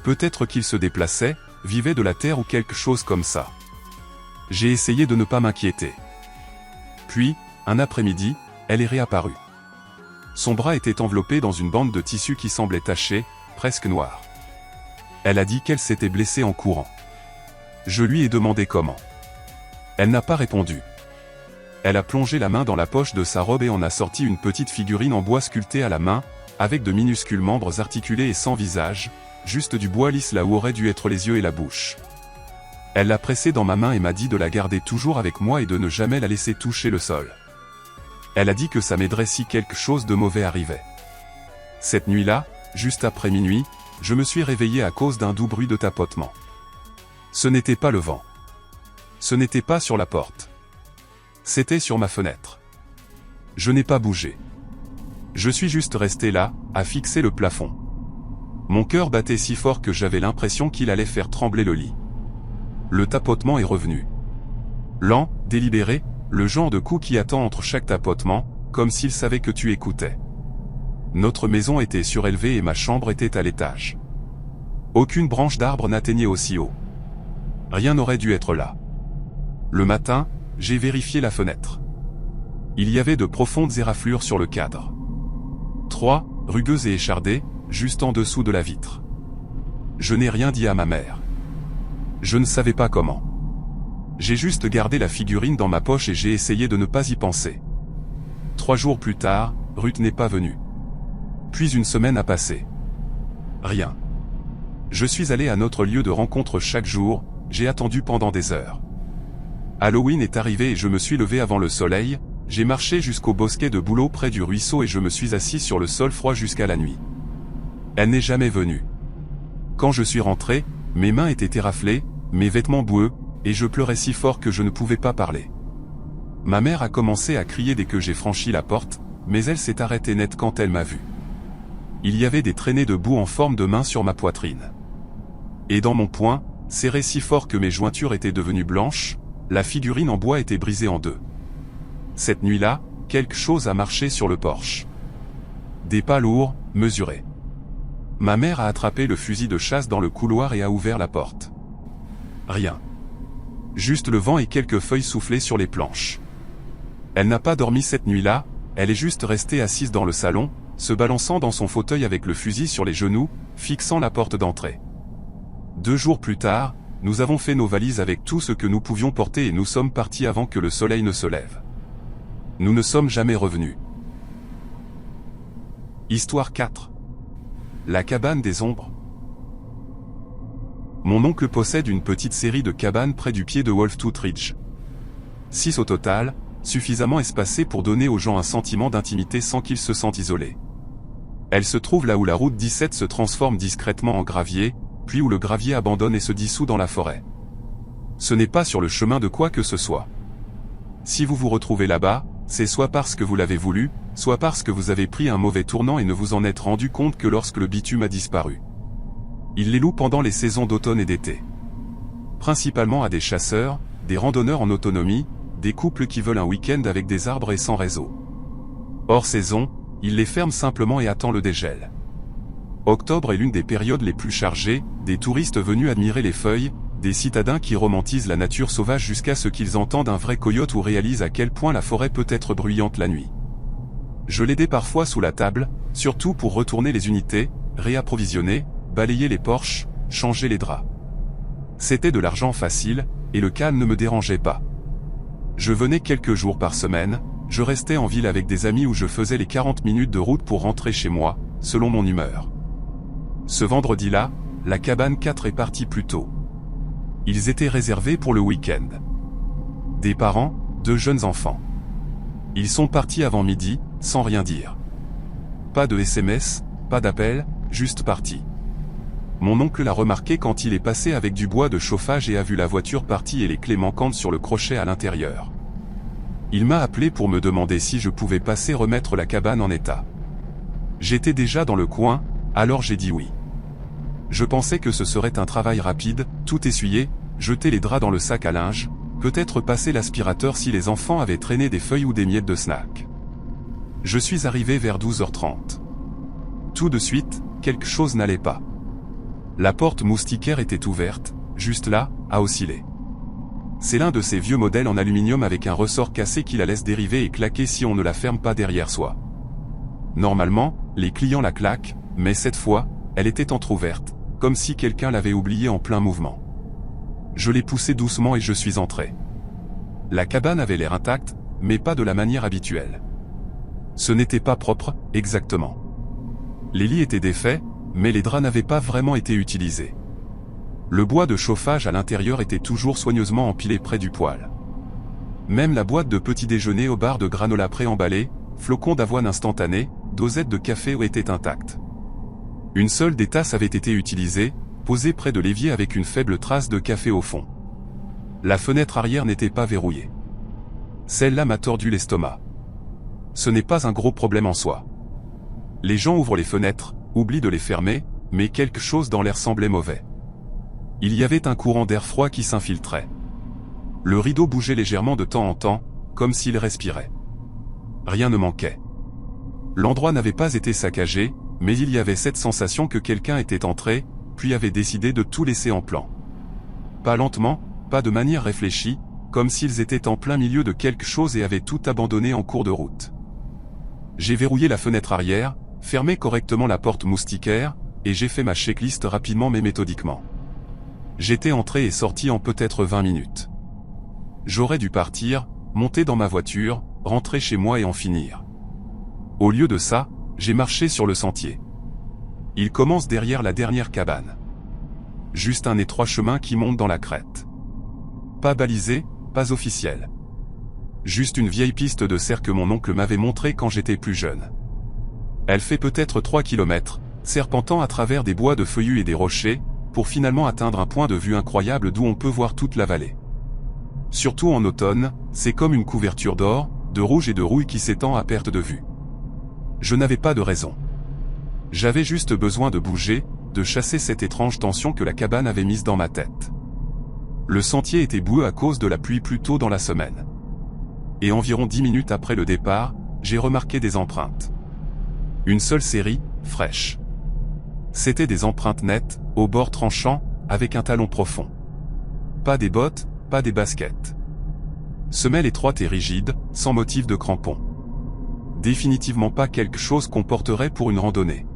Peut-être qu'il se déplaçait, vivait de la terre ou quelque chose comme ça. J'ai essayé de ne pas m'inquiéter. Puis, un après-midi, elle est réapparue. Son bras était enveloppé dans une bande de tissu qui semblait tachée, presque noire. Elle a dit qu'elle s'était blessée en courant. Je lui ai demandé comment. Elle n'a pas répondu. Elle a plongé la main dans la poche de sa robe et en a sorti une petite figurine en bois sculptée à la main, avec de minuscules membres articulés et sans visage, juste du bois lisse là où auraient dû être les yeux et la bouche. Elle l'a pressée dans ma main et m'a dit de la garder toujours avec moi et de ne jamais la laisser toucher le sol. Elle a dit que ça m'aiderait si quelque chose de mauvais arrivait. Cette nuit-là, juste après minuit, je me suis réveillé à cause d'un doux bruit de tapotement. Ce n'était pas le vent. Ce n'était pas sur la porte. C'était sur ma fenêtre. Je n'ai pas bougé. Je suis juste resté là, à fixer le plafond. Mon cœur battait si fort que j'avais l'impression qu'il allait faire trembler le lit. Le tapotement est revenu. Lent, délibéré, le genre de coup qui attend entre chaque tapotement, comme s'il savait que tu écoutais. Notre maison était surélevée et ma chambre était à l'étage. Aucune branche d'arbre n'atteignait aussi haut. Rien n'aurait dû être là. Le matin, j'ai vérifié la fenêtre. Il y avait de profondes éraflures sur le cadre. 3, rugueuses et échardées, juste en dessous de la vitre. Je n'ai rien dit à ma mère. Je ne savais pas comment. J'ai juste gardé la figurine dans ma poche et j'ai essayé de ne pas y penser. 3 jours plus tard, Ruth n'est pas venue. Puis une semaine a passé. Rien. Je suis allé à notre lieu de rencontre chaque jour, j'ai attendu pendant des heures. Halloween est arrivé et je me suis levé avant le soleil, j'ai marché jusqu'au bosquet de bouleaux près du ruisseau et je me suis assis sur le sol froid jusqu'à la nuit. Elle n'est jamais venue. Quand je suis rentré, mes mains étaient éraflées, mes vêtements boueux, et je pleurais si fort que je ne pouvais pas parler. Ma mère a commencé à crier dès que j'ai franchi la porte, mais elle s'est arrêtée net quand elle m'a vu. Il y avait des traînées de boue en forme de main sur ma poitrine. Et dans mon poing, serré si fort que mes jointures étaient devenues blanches, la figurine en bois était brisée en deux. Cette nuit-là, quelque chose a marché sur le porche. Des pas lourds, mesurés. Ma mère a attrapé le fusil de chasse dans le couloir et a ouvert la porte. Rien. Juste le vent et quelques feuilles soufflées sur les planches. Elle n'a pas dormi cette nuit-là, elle est juste restée assise dans le salon, se balançant dans son fauteuil avec le fusil sur les genoux, fixant la porte d'entrée. 2 jours plus tard, nous avons fait nos valises avec tout ce que nous pouvions porter et nous sommes partis avant que le soleil ne se lève. Nous ne sommes jamais revenus. Histoire 4. La cabane des ombres. Mon oncle possède une petite série de cabanes près du pied de Wolftooth Ridge. 6 au total, suffisamment espacées pour donner aux gens un sentiment d'intimité sans qu'ils se sentent isolés. Elles se trouvent là où la route 17 se transforme discrètement en gravier, puis où le gravier abandonne et se dissout dans la forêt. Ce n'est pas sur le chemin de quoi que ce soit. Si vous vous retrouvez là-bas, c'est soit parce que vous l'avez voulu, soit parce que vous avez pris un mauvais tournant et ne vous en êtes rendu compte que lorsque le bitume a disparu. Il les loue pendant les saisons d'automne et d'été. Principalement à des chasseurs, des randonneurs en autonomie, des couples qui veulent un week-end avec des arbres et sans réseau. Hors saison, il les ferme simplement et attend le dégel. Octobre est l'une des périodes les plus chargées, des touristes venus admirer les feuilles, des citadins qui romantisent la nature sauvage jusqu'à ce qu'ils entendent un vrai coyote ou réalisent à quel point la forêt peut être bruyante la nuit. Je l'aidais parfois sous la table, surtout pour retourner les unités, réapprovisionner, balayer les porches, changer les draps. C'était de l'argent facile, et le calme ne me dérangeait pas. Je venais quelques jours par semaine, je restais en ville avec des amis où je faisais les 40 minutes de route pour rentrer chez moi, selon mon humeur. Ce vendredi-là, la cabane 4 est partie plus tôt. Ils étaient réservés pour le week-end. Des parents, 2 jeunes enfants. Ils sont partis avant midi, sans rien dire. Pas de SMS, pas d'appel, juste partis. Mon oncle l'a remarqué quand il est passé avec du bois de chauffage et a vu la voiture partie et les clés manquantes sur le crochet à l'intérieur. Il m'a appelé pour me demander si je pouvais passer remettre la cabane en état. J'étais déjà dans le coin, alors j'ai dit oui. Je pensais que ce serait un travail rapide, tout essuyer, jeter les draps dans le sac à linge, peut-être passer l'aspirateur si les enfants avaient traîné des feuilles ou des miettes de snack. Je suis arrivé vers 12h30. Tout de suite, quelque chose n'allait pas. La porte moustiquaire était ouverte, juste là, à osciller. C'est l'un de ces vieux modèles en aluminium avec un ressort cassé qui la laisse dériver et claquer si on ne la ferme pas derrière soi. Normalement, les clients la claquent, mais cette fois, elle était entrouverte, comme si quelqu'un l'avait oubliée en plein mouvement. Je l'ai poussée doucement et je suis entré. La cabane avait l'air intacte, mais pas de la manière habituelle. Ce n'était pas propre, exactement. Les lits étaient défaits, mais les draps n'avaient pas vraiment été utilisés. Le bois de chauffage à l'intérieur était toujours soigneusement empilé près du poêle. Même la boîte de petit déjeuner aux barres de granola préemballées, flocons d'avoine instantanés, dosettes de café étaient intactes. Une seule des tasses avait été utilisée, posée près de l'évier avec une faible trace de café au fond. La fenêtre arrière n'était pas verrouillée. Celle-là m'a tordu l'estomac. Ce n'est pas un gros problème en soi. Les gens ouvrent les fenêtres, oublient de les fermer, mais quelque chose dans l'air semblait mauvais. Il y avait un courant d'air froid qui s'infiltrait. Le rideau bougeait légèrement de temps en temps, comme s'il respirait. Rien ne manquait. L'endroit n'avait pas été saccagé, mais il y avait cette sensation que quelqu'un était entré, puis avait décidé de tout laisser en plan. Pas lentement, pas de manière réfléchie, comme s'ils étaient en plein milieu de quelque chose et avaient tout abandonné en cours de route. J'ai verrouillé la fenêtre arrière, fermé correctement la porte moustiquaire, et j'ai fait ma checklist rapidement mais méthodiquement. J'étais entré et sorti en peut-être 20 minutes. J'aurais dû partir, monter dans ma voiture, rentrer chez moi et en finir. Au lieu de ça, j'ai marché sur le sentier. Il commence derrière la dernière cabane. Juste un étroit chemin qui monte dans la crête. Pas balisé, pas officiel. Juste une vieille piste de serre que mon oncle m'avait montrée quand j'étais plus jeune. Elle fait peut-être 3 km, serpentant à travers des bois de feuillus et des rochers, pour finalement atteindre un point de vue incroyable d'où on peut voir toute la vallée. Surtout en automne, c'est comme une couverture d'or, de rouge et de rouille qui s'étend à perte de vue. Je n'avais pas de raison. J'avais juste besoin de bouger, de chasser cette étrange tension que la cabane avait mise dans ma tête. Le sentier était boueux à cause de la pluie plus tôt dans la semaine. Et environ 10 minutes après le départ, j'ai remarqué des empreintes. Une seule série, fraîche. C'était des empreintes nettes, au bord tranchant, avec un talon profond. Pas des bottes, pas des baskets. Semelle étroite et rigide, sans motif de crampons. Définitivement pas quelque chose qu'on porterait pour une randonnée.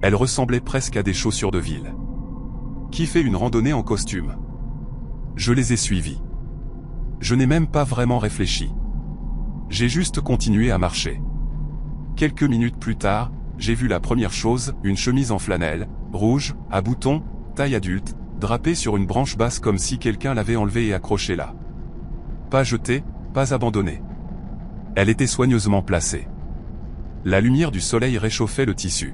Elle ressemblait presque à des chaussures de ville. Qui fait une randonnée en costume? Je les ai suivis. Je n'ai même pas vraiment réfléchi. J'ai juste continué à marcher. Quelques minutes plus tard, j'ai vu la première chose, une chemise en flanelle, rouge, à boutons, taille adulte, drapée sur une branche basse comme si quelqu'un l'avait enlevée et accrochée là. Pas jetée, pas abandonnée. Elle était soigneusement placée. La lumière du soleil réchauffait le tissu.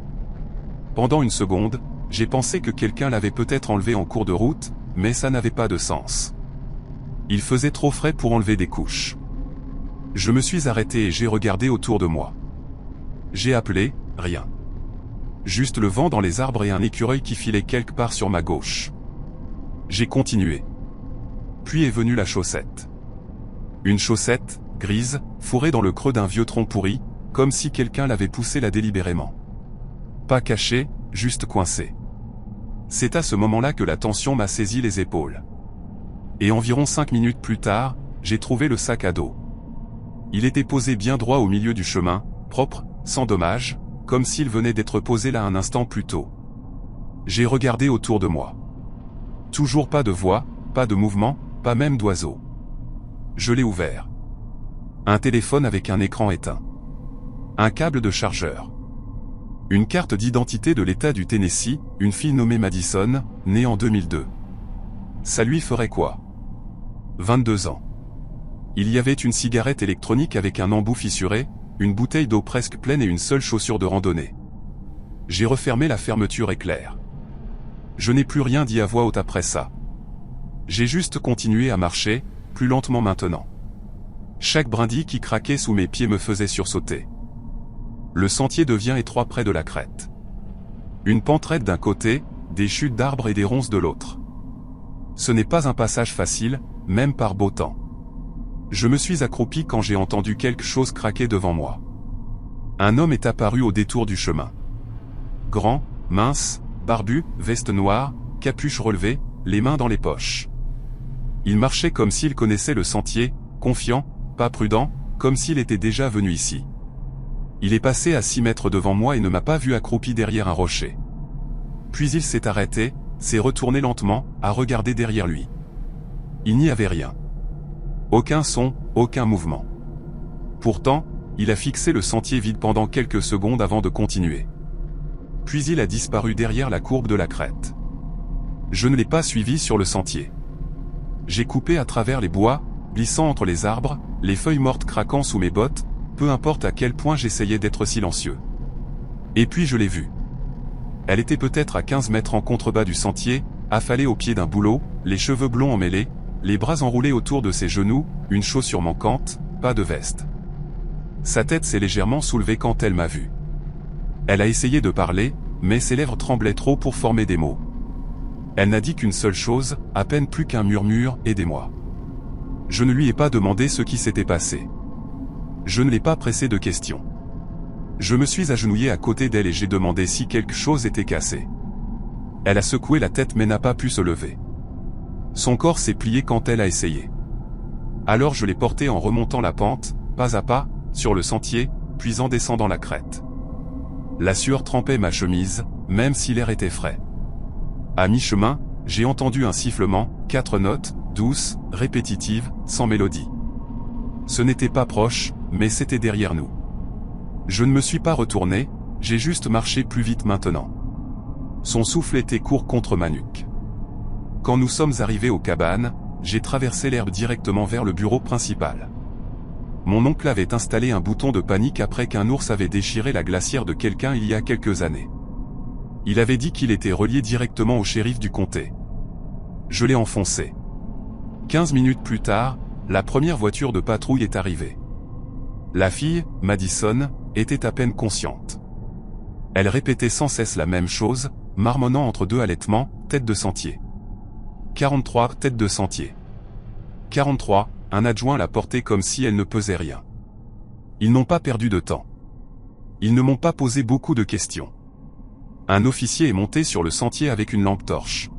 Pendant une seconde, j'ai pensé que quelqu'un l'avait peut-être enlevée en cours de route, mais ça n'avait pas de sens. Il faisait trop frais pour enlever des couches. Je me suis arrêté et j'ai regardé autour de moi. J'ai appelé, rien. Juste le vent dans les arbres et un écureuil qui filait quelque part sur ma gauche. J'ai continué. Puis est venue la chaussette. Une chaussette, grise, fourrée dans le creux d'un vieux tronc pourri, comme si quelqu'un l'avait poussée là délibérément. Pas cachée, juste coincée. C'est à ce moment-là que la tension m'a saisi les épaules. Et environ 5 minutes plus tard, j'ai trouvé le sac à dos. Il était posé bien droit au milieu du chemin, propre, sans dommage, comme s'il venait d'être posé là un instant plus tôt. J'ai regardé autour de moi. Toujours pas de voix, pas de mouvement, pas même d'oiseau. Je l'ai ouvert. Un téléphone avec un écran éteint. Un câble de chargeur. Une carte d'identité de l'État du Tennessee, une fille nommée Madison, née en 2002. Ça lui ferait quoi? 22 ans. Il y avait une cigarette électronique avec un embout fissuré, une bouteille d'eau presque pleine et une seule chaussure de randonnée. J'ai refermé la fermeture éclair. Je n'ai plus rien dit à voix haute après ça. J'ai juste continué à marcher, plus lentement maintenant. Chaque brindille qui craquait sous mes pieds me faisait sursauter. Le sentier devient étroit près de la crête. Une pente raide d'un côté, des chutes d'arbres et des ronces de l'autre. Ce n'est pas un passage facile, même par beau temps. Je me suis accroupi quand j'ai entendu quelque chose craquer devant moi. Un homme est apparu au détour du chemin. Grand, mince, barbu, veste noire, capuche relevée, les mains dans les poches. Il marchait comme s'il connaissait le sentier, confiant, pas prudent, comme s'il était déjà venu ici. Il est passé à 6 mètres devant moi et ne m'a pas vu accroupi derrière un rocher. Puis il s'est arrêté, s'est retourné lentement, a regardé derrière lui. Il n'y avait rien. Aucun son, aucun mouvement. Pourtant, il a fixé le sentier vide pendant quelques secondes avant de continuer. Puis il a disparu derrière la courbe de la crête. Je ne l'ai pas suivi sur le sentier. J'ai coupé à travers les bois, glissant entre les arbres, les feuilles mortes craquant sous mes bottes, peu importe à quel point j'essayais d'être silencieux. Et puis je l'ai vue. Elle était peut-être à 15 mètres en contrebas du sentier, affalée au pied d'un bouleau, les cheveux blonds emmêlés, les bras enroulés autour de ses genoux, une chaussure manquante, pas de veste. Sa tête s'est légèrement soulevée quand elle m'a vu. Elle a essayé de parler, mais ses lèvres tremblaient trop pour former des mots. Elle n'a dit qu'une seule chose, à peine plus qu'un murmure, aidez-moi. Je ne lui ai pas demandé ce qui s'était passé. Je ne l'ai pas pressé de questions. Je me suis agenouillé à côté d'elle et j'ai demandé si quelque chose était cassé. Elle a secoué la tête mais n'a pas pu se lever. Son corps s'est plié quand elle a essayé. Alors je l'ai portée en remontant la pente, pas à pas, sur le sentier, puis en descendant la crête. La sueur trempait ma chemise, même si l'air était frais. À mi-chemin, j'ai entendu un sifflement, 4 notes, douces, répétitives, sans mélodie. Ce n'était pas proche, mais c'était derrière nous. Je ne me suis pas retourné, j'ai juste marché plus vite maintenant. Son souffle était court contre ma nuque. Quand nous sommes arrivés aux cabanes, j'ai traversé l'herbe directement vers le bureau principal. Mon oncle avait installé un bouton de panique après qu'un ours avait déchiré la glacière de quelqu'un il y a quelques années. Il avait dit qu'il était relié directement au shérif du comté. Je l'ai enfoncé. 15 minutes plus tard, la première voiture de patrouille est arrivée. La fille, Madison, était à peine consciente. Elle répétait sans cesse la même chose, marmonnant entre deux halètements, tête de sentier. 43, tête de sentier. 43, un adjoint l'a portée comme si elle ne pesait rien. Ils n'ont pas perdu de temps. Ils ne m'ont pas posé beaucoup de questions. Un officier est monté sur le sentier avec une lampe torche.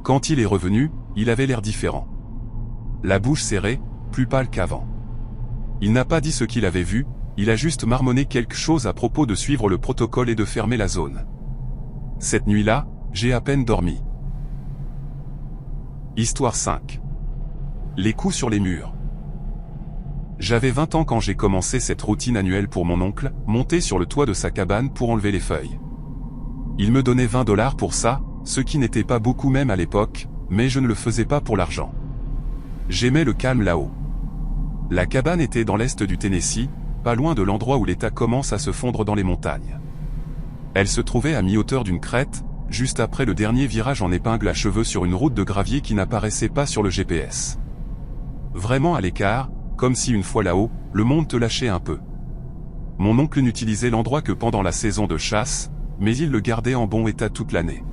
Quand il est revenu, il avait l'air différent. La bouche serrée, plus pâle qu'avant. Il n'a pas dit ce qu'il avait vu, il a juste marmonné quelque chose à propos de suivre le protocole et de fermer la zone. Cette nuit-là, j'ai à peine dormi. Histoire 5. Les coups sur les murs. J'avais 20 ans quand j'ai commencé cette routine annuelle pour mon oncle, monter sur le toit de sa cabane pour enlever les feuilles. Il me donnait $20 pour ça, ce qui n'était pas beaucoup même à l'époque, mais je ne le faisais pas pour l'argent. J'aimais le calme là-haut. La cabane était dans l'est du Tennessee, pas loin de l'endroit où l'État commence à se fondre dans les montagnes. Elle se trouvait à mi-hauteur d'une crête, juste après le dernier virage en épingle à cheveux sur une route de gravier qui n'apparaissait pas sur le GPS. Vraiment à l'écart, comme si une fois là-haut, le monde te lâchait un peu. Mon oncle n'utilisait l'endroit que pendant la saison de chasse, mais il le gardait en bon état toute l'année.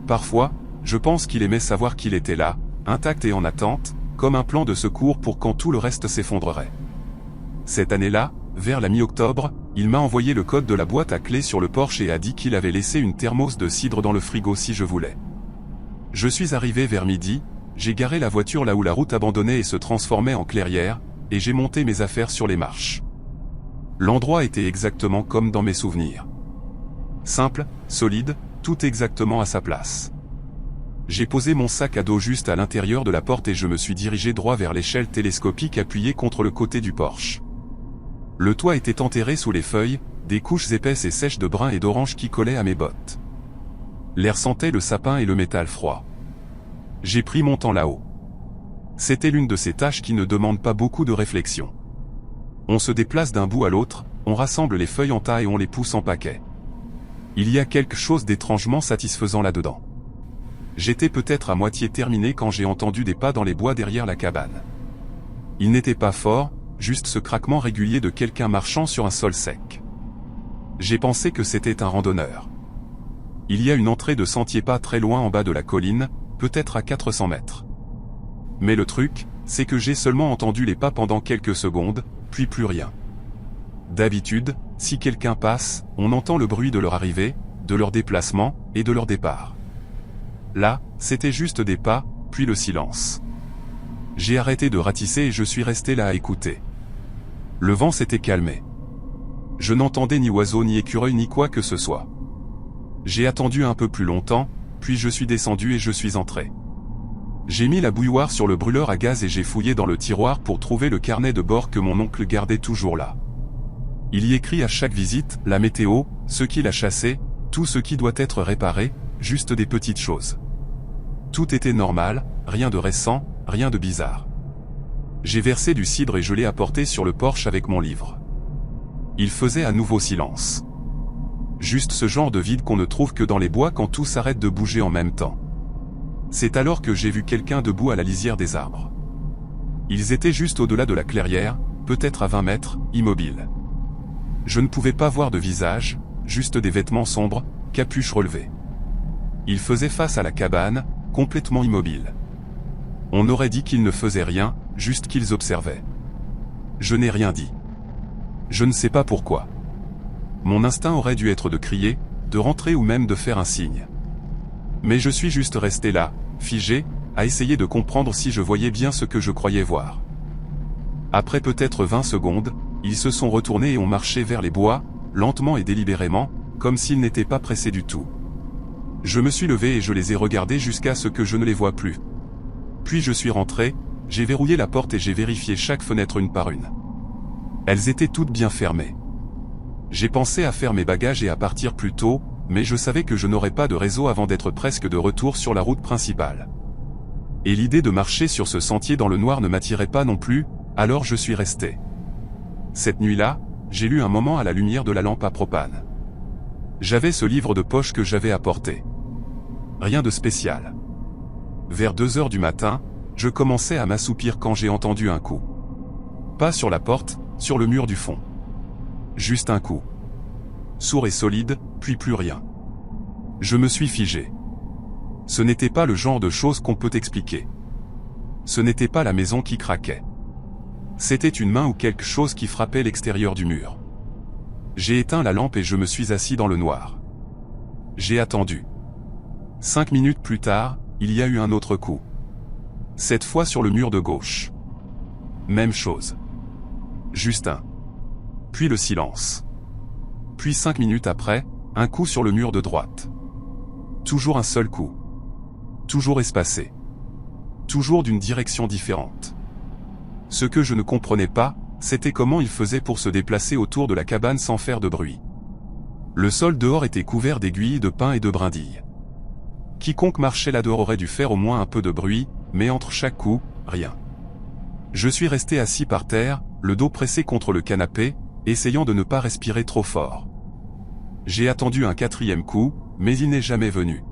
Parfois, je pense qu'il aimait savoir qu'il était là, intact et en attente, comme un plan de secours pour quand tout le reste s'effondrerait. Cette année-là, vers la mi-octobre, il m'a envoyé le code de la boîte à clés sur le porche et a dit qu'il avait laissé une thermos de cidre dans le frigo si je voulais. Je suis arrivé vers midi, j'ai garé la voiture là où la route abandonnait et se transformait en clairière, et j'ai monté mes affaires sur les marches. L'endroit était exactement comme dans mes souvenirs. Simple, solide, tout exactement à sa place. J'ai posé mon sac à dos juste à l'intérieur de la porte et je me suis dirigé droit vers l'échelle télescopique appuyée contre le côté du porche. Le toit était enterré sous les feuilles, des couches épaisses et sèches de brun et d'orange qui collaient à mes bottes. L'air sentait le sapin et le métal froid. J'ai pris mon temps là-haut. C'était l'une de ces tâches qui ne demandent pas beaucoup de réflexion. On se déplace d'un bout à l'autre, on rassemble les feuilles en tas et on les pousse en paquets. Il y a quelque chose d'étrangement satisfaisant là-dedans. J'étais peut-être à moitié terminé quand j'ai entendu des pas dans les bois derrière la cabane. Ils n'étaient pas forts, juste ce craquement régulier de quelqu'un marchant sur un sol sec. J'ai pensé que c'était un randonneur. Il y a une entrée de sentier pas très loin en bas de la colline, peut-être à 400 mètres. Mais le truc, c'est que j'ai seulement entendu les pas pendant quelques secondes, puis plus rien. D'habitude, si quelqu'un passe, on entend le bruit de leur arrivée, de leur déplacement, et de leur départ. Là, c'était juste des pas, puis le silence. J'ai arrêté de ratisser et je suis resté là à écouter. Le vent s'était calmé. Je n'entendais ni oiseaux ni écureuils ni quoi que ce soit. J'ai attendu un peu plus longtemps, puis je suis descendu et je suis entré. J'ai mis la bouilloire sur le brûleur à gaz et j'ai fouillé dans le tiroir pour trouver le carnet de bord que mon oncle gardait toujours là. Il y écrit à chaque visite, la météo, ce qu'il a chassé, tout ce qui doit être réparé, juste des petites choses. Tout était normal, rien de récent, rien de bizarre. J'ai versé du cidre et je l'ai apporté sur le porche avec mon livre. Il faisait à nouveau silence. Juste ce genre de vide qu'on ne trouve que dans les bois quand tout s'arrête de bouger en même temps. C'est alors que j'ai vu quelqu'un debout à la lisière des arbres. Ils étaient juste au-delà de la clairière, peut-être à 20 mètres, immobiles. Je ne pouvais pas voir de visage, juste des vêtements sombres, capuche relevée. Ils faisaient face à la cabane, complètement immobiles. On aurait dit qu'ils ne faisaient rien, juste qu'ils observaient. Je n'ai rien dit. Je ne sais pas pourquoi. Mon instinct aurait dû être de crier, de rentrer ou même de faire un signe. Mais je suis juste resté là, figé, à essayer de comprendre si je voyais bien ce que je croyais voir. Après peut-être 20 secondes, ils se sont retournés et ont marché vers les bois, lentement et délibérément, comme s'ils n'étaient pas pressés du tout. Je me suis levé et je les ai regardés jusqu'à ce que je ne les vois plus. Puis je suis rentré, j'ai verrouillé la porte et j'ai vérifié chaque fenêtre une par une. Elles étaient toutes bien fermées. J'ai pensé à faire mes bagages et à partir plus tôt, mais je savais que je n'aurais pas de réseau avant d'être presque de retour sur la route principale. Et l'idée de marcher sur ce sentier dans le noir ne m'attirait pas non plus, alors je suis resté. Cette nuit-là, j'ai lu un moment à la lumière de la lampe à propane. J'avais ce livre de poche que j'avais apporté. Rien de spécial. Vers 2 heures du matin, je commençais à m'assoupir quand j'ai entendu un coup. Pas sur la porte, sur le mur du fond. Juste un coup. Sourd et solide, puis plus rien. Je me suis figé. Ce n'était pas le genre de choses qu'on peut expliquer. Ce n'était pas la maison qui craquait. C'était une main ou quelque chose qui frappait l'extérieur du mur. J'ai éteint la lampe et je me suis assis dans le noir. J'ai attendu. 5 minutes plus tard, il y a eu un autre coup. Cette fois sur le mur de gauche. Même chose. Juste un. Puis le silence. Puis 5 minutes après, un coup sur le mur de droite. Toujours un seul coup. Toujours espacé. Toujours d'une direction différente. Ce que je ne comprenais pas, c'était comment il faisait pour se déplacer autour de la cabane sans faire de bruit. Le sol dehors était couvert d'aiguilles de pin et de brindilles. Quiconque marchait là dehors aurait dû faire au moins un peu de bruit, mais entre chaque coup, rien. Je suis resté assis par terre, le dos pressé contre le canapé, essayant de ne pas respirer trop fort. J'ai attendu un 4e coup, mais il n'est jamais venu.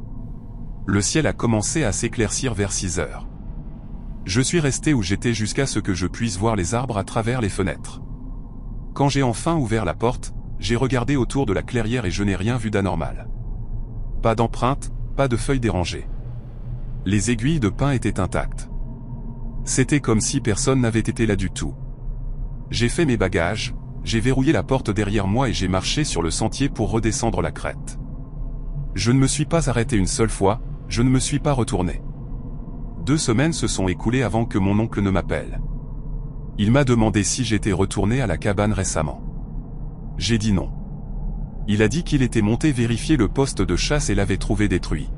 Le ciel a commencé à s'éclaircir vers 6 heures. Je suis resté où j'étais jusqu'à ce que je puisse voir les arbres à travers les fenêtres. Quand j'ai enfin ouvert la porte, j'ai regardé autour de la clairière et je n'ai rien vu d'anormal. Pas d'empreintes, pas de feuilles dérangées. Les aiguilles de pin étaient intactes. C'était comme si personne n'avait été là du tout. J'ai fait mes bagages, j'ai verrouillé la porte derrière moi et j'ai marché sur le sentier pour redescendre la crête. Je ne me suis pas arrêté une seule fois, je ne me suis pas retourné. 2 semaines se sont écoulées avant que mon oncle ne m'appelle. Il m'a demandé si j'étais retourné à la cabane récemment. J'ai dit non. Il a dit qu'il était monté vérifier le poste de chasse et l'avait trouvé détruit.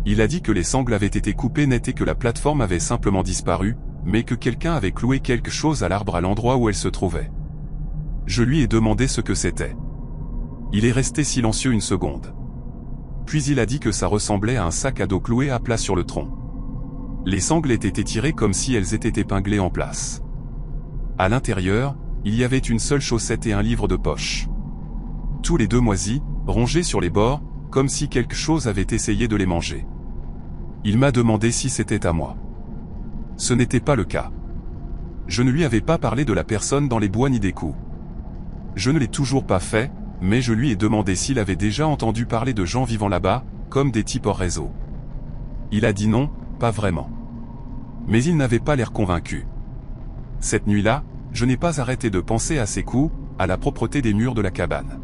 Il a dit que les sangles avaient été coupées net et que la plateforme avait simplement disparu, mais que quelqu'un avait cloué quelque chose à l'arbre à l'endroit où elle se trouvait. Je lui ai demandé ce que c'était. Il est resté silencieux une seconde. Puis il a dit que ça ressemblait à un sac à dos cloué à plat sur le tronc. Les sangles étaient étirées comme si elles étaient épinglées en place. À l'intérieur, il y avait une seule chaussette et un livre de poche. Tous les deux moisis, rongés sur les bords, comme si quelque chose avait essayé de les manger. Il m'a demandé si c'était à moi. Ce n'était pas le cas. Je ne lui avais pas parlé de la personne dans les bois ni des coups. Je ne l'ai toujours pas fait, mais je lui ai demandé s'il avait déjà entendu parler de gens vivant là-bas, comme des types hors réseau. Il a dit non, pas vraiment. Mais il n'avait pas l'air convaincu. Cette nuit-là, je n'ai pas arrêté de penser à ces coups, à la propreté des murs de la cabane.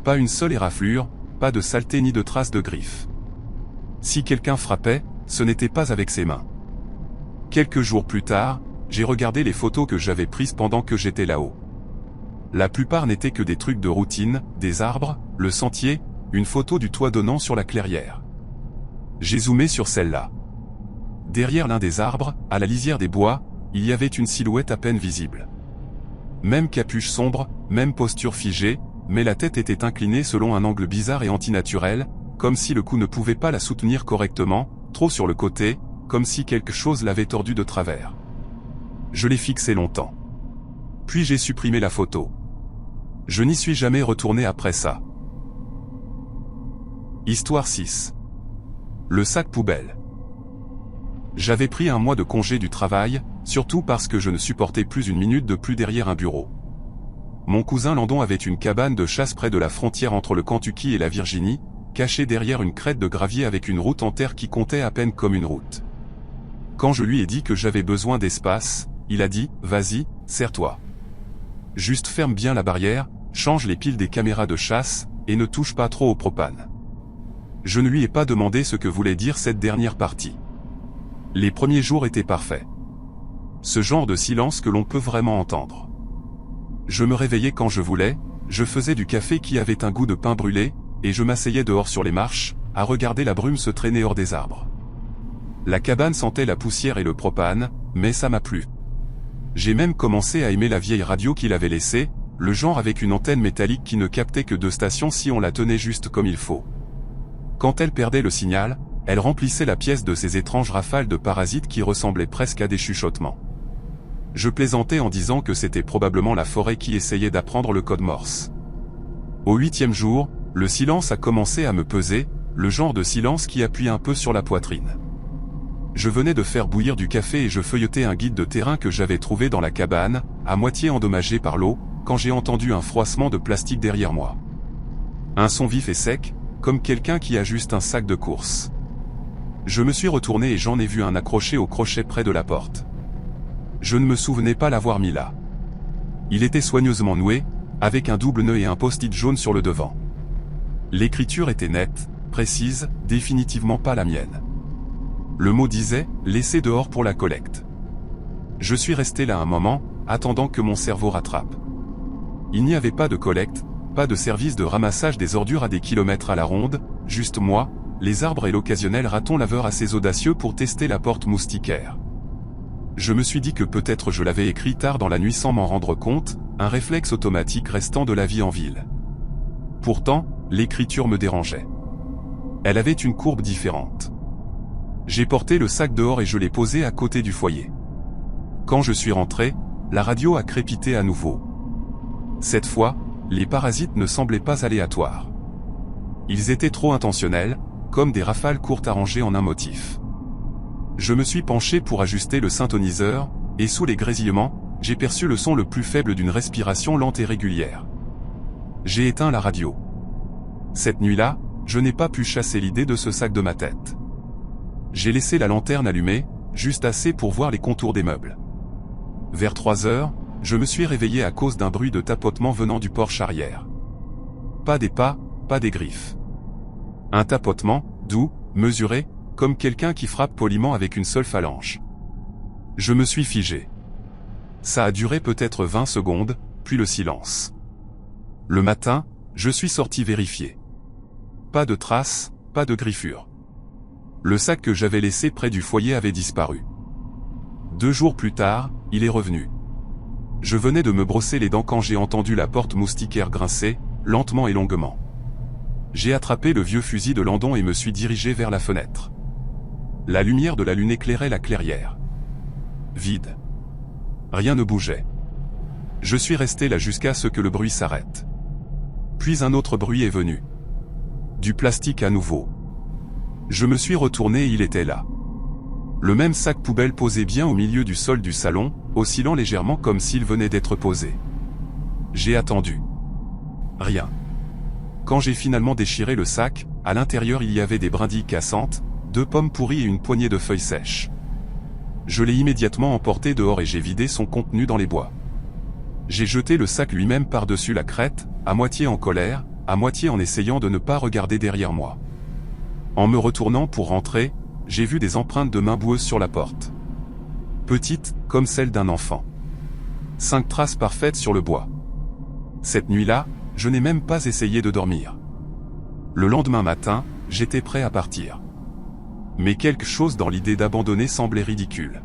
Pas une seule éraflure, pas de saleté ni de traces de griffes. Si quelqu'un frappait, ce n'était pas avec ses mains. Quelques jours plus tard, j'ai regardé les photos que j'avais prises pendant que j'étais là-haut. La plupart n'étaient que des trucs de routine, des arbres, le sentier, une photo du toit donnant sur la clairière. J'ai zoomé sur celle-là. Derrière l'un des arbres, à la lisière des bois, il y avait une silhouette à peine visible. Même capuche sombre, même posture figée, mais la tête était inclinée selon un angle bizarre et antinaturel, comme si le cou ne pouvait pas la soutenir correctement, trop sur le côté, comme si quelque chose l'avait tordu de travers. Je l'ai fixé longtemps. Puis j'ai supprimé la photo. Je n'y suis jamais retourné après ça. Histoire 6. Le sac poubelle. J'avais pris un mois de congé du travail, surtout parce que je ne supportais plus une minute de plus derrière un bureau. Mon cousin Landon avait une cabane de chasse près de la frontière entre le Kentucky et la Virginie, cachée derrière une crête de gravier avec une route en terre qui comptait à peine comme une route. Quand je lui ai dit que j'avais besoin d'espace, il a dit « Vas-y, serre-toi. Juste ferme bien la barrière, change les piles des caméras de chasse, et ne touche pas trop au propane. » Je ne lui ai pas demandé ce que voulait dire cette dernière partie. Les premiers jours étaient parfaits. Ce genre de silence que l'on peut vraiment entendre. Je me réveillais quand je voulais, je faisais du café qui avait un goût de pain brûlé, et je m'asseyais dehors sur les marches, à regarder la brume se traîner hors des arbres. La cabane sentait la poussière et le propane, mais ça m'a plu. J'ai même commencé à aimer la vieille radio qu'il avait laissée, le genre avec une antenne métallique qui ne captait que 2 stations si on la tenait juste comme il faut. Quand elle perdait le signal, elle remplissait la pièce de ces étranges rafales de parasites qui ressemblaient presque à des chuchotements. Je plaisantais en disant que c'était probablement la forêt qui essayait d'apprendre le code Morse. Au 8e jour, le silence a commencé à me peser, le genre de silence qui appuie un peu sur la poitrine. Je venais de faire bouillir du café et je feuilletais un guide de terrain que j'avais trouvé dans la cabane, à moitié endommagé par l'eau, quand j'ai entendu un froissement de plastique derrière moi. Un son vif et sec, comme quelqu'un qui ajuste un sac de course. Je me suis retourné et j'en ai vu un accroché au crochet près de la porte. Je ne me souvenais pas l'avoir mis là. Il était soigneusement noué, avec un double nœud et un post-it jaune sur le devant. L'écriture était nette, précise, définitivement pas la mienne. Le mot disait « laissez dehors pour la collecte ». Je suis resté là un moment, attendant que mon cerveau rattrape. Il n'y avait pas de collecte, pas de service de ramassage des ordures à des kilomètres à la ronde, juste moi, les arbres et l'occasionnel raton laveur assez audacieux pour tester la porte moustiquaire. Je me suis dit que peut-être je l'avais écrit tard dans la nuit sans m'en rendre compte, un réflexe automatique restant de la vie en ville. Pourtant, l'écriture me dérangeait. Elle avait une courbe différente. J'ai porté le sac dehors et je l'ai posé à côté du foyer. Quand je suis rentré, la radio a crépité à nouveau. Cette fois, les parasites ne semblaient pas aléatoires. Ils étaient trop intentionnels, comme des rafales courtes arrangées en un motif. Je me suis penché pour ajuster le synthoniseur, et sous les grésillements, j'ai perçu le son le plus faible d'une respiration lente et régulière. J'ai éteint la radio. Cette nuit-là, je n'ai pas pu chasser l'idée de ce sac de ma tête. J'ai laissé la lanterne allumée, juste assez pour voir les contours des meubles. Vers 3 heures, je me suis réveillé à cause d'un bruit de tapotement venant du porche arrière. Pas des pas, pas des griffes. Un tapotement, doux, mesuré, comme quelqu'un qui frappe poliment avec une seule phalange. Je me suis figé. Ça a duré peut-être 20 secondes, puis le silence. Le matin, je suis sorti vérifier. Pas de traces, pas de griffures. Le sac que j'avais laissé près du foyer avait disparu. 2 jours plus tard, il est revenu. Je venais de me brosser les dents quand j'ai entendu la porte moustiquaire grincer, lentement et longuement. J'ai attrapé le vieux fusil de Landon et me suis dirigé vers la fenêtre. La lumière de la lune éclairait la clairière. Vide. Rien ne bougeait. Je suis resté là jusqu'à ce que le bruit s'arrête. Puis un autre bruit est venu. Du plastique à nouveau. Je me suis retourné et il était là. Le même sac poubelle posé bien au milieu du sol du salon, oscillant légèrement comme s'il venait d'être posé. J'ai attendu. Rien. Quand j'ai finalement déchiré le sac, à l'intérieur il y avait des brindilles cassantes, 2 pommes pourries et une poignée de feuilles sèches. Je l'ai immédiatement emporté dehors et j'ai vidé son contenu dans les bois. J'ai jeté le sac lui-même par-dessus la crête, à moitié en colère, à moitié en essayant de ne pas regarder derrière moi. En me retournant pour rentrer, j'ai vu des empreintes de mains boueuses sur la porte. Petite, comme celle d'un enfant. 5 traces parfaites sur le bois. Cette nuit-là, je n'ai même pas essayé de dormir. Le lendemain matin, j'étais prêt à partir. Mais quelque chose dans l'idée d'abandonner semblait ridicule.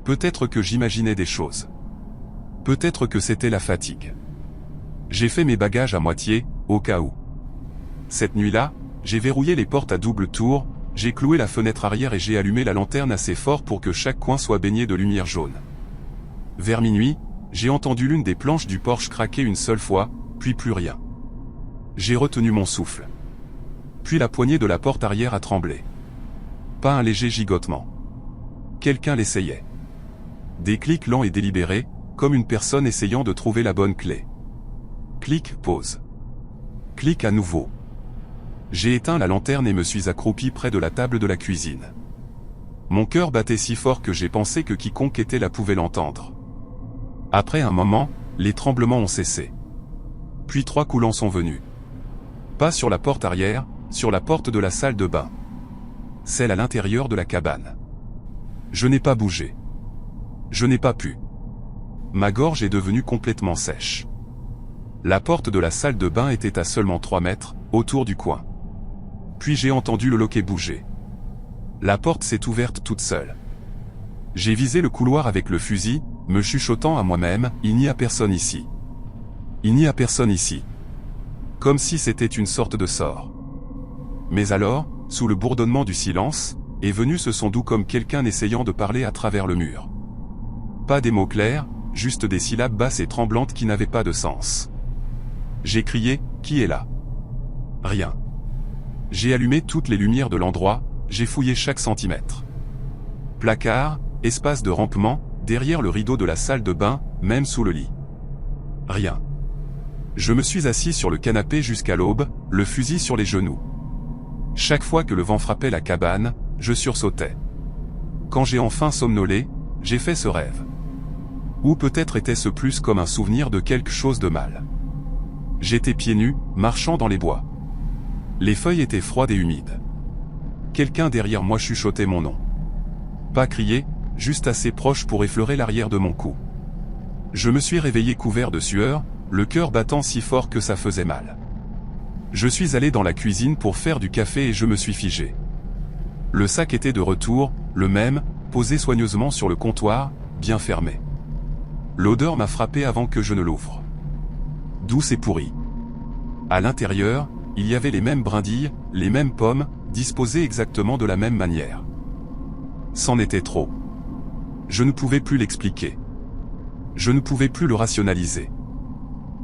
Peut-être que j'imaginais des choses. Peut-être que c'était la fatigue. J'ai fait mes bagages à moitié, au cas où. Cette nuit-là, j'ai verrouillé les portes à double tour, j'ai cloué la fenêtre arrière et j'ai allumé la lanterne assez fort pour que chaque coin soit baigné de lumière jaune. Vers minuit, j'ai entendu l'une des planches du porche craquer une seule fois, puis plus rien. J'ai retenu mon souffle. Puis la poignée de la porte arrière a tremblé. Pas un léger gigotement. Quelqu'un l'essayait. Des clics lents et délibérés, comme une personne essayant de trouver la bonne clé. Clic, pause. Clic à nouveau. J'ai éteint la lanterne et me suis accroupi près de la table de la cuisine. Mon cœur battait si fort que j'ai pensé que quiconque était là pouvait l'entendre. Après un moment, les tremblements ont cessé. Puis 3 coulants sont venus. Pas sur la porte arrière, sur la porte de la salle de bain. Celle à l'intérieur de la cabane. Je n'ai pas bougé. Je n'ai pas pu. Ma gorge est devenue complètement sèche. La porte de la salle de bain était à seulement 3 mètres, autour du coin. Puis j'ai entendu le loquet bouger. La porte s'est ouverte toute seule. J'ai visé le couloir avec le fusil, me chuchotant à moi-même, « Il n'y a personne ici. Il n'y a personne ici. » Comme si c'était une sorte de sort. Mais alors, sous le bourdonnement du silence, est venu ce son doux comme quelqu'un essayant de parler à travers le mur. Pas des mots clairs, juste des syllabes basses et tremblantes qui n'avaient pas de sens. J'ai crié, « Qui est là ?» Rien. J'ai allumé toutes les lumières de l'endroit, j'ai fouillé chaque centimètre. Placard, espace de rampement, derrière le rideau de la salle de bain, même sous le lit. Rien. Je me suis assis sur le canapé jusqu'à l'aube, le fusil sur les genoux. Chaque fois que le vent frappait la cabane, je sursautais. Quand j'ai enfin somnolé, j'ai fait ce rêve. Ou peut-être était-ce plus comme un souvenir de quelque chose de mal. J'étais pieds nus, marchant dans les bois. Les feuilles étaient froides et humides. Quelqu'un derrière moi chuchotait mon nom. Pas crié, juste assez proche pour effleurer l'arrière de mon cou. Je me suis réveillé couvert de sueur, le cœur battant si fort que ça faisait mal. Je suis allé dans la cuisine pour faire du café et je me suis figé. Le sac était de retour, le même, posé soigneusement sur le comptoir, bien fermé. L'odeur m'a frappé avant que je ne l'ouvre. Douce et pourrie. À l'intérieur, il y avait les mêmes brindilles, les mêmes pommes, disposées exactement de la même manière. C'en était trop. Je ne pouvais plus l'expliquer. Je ne pouvais plus le rationaliser.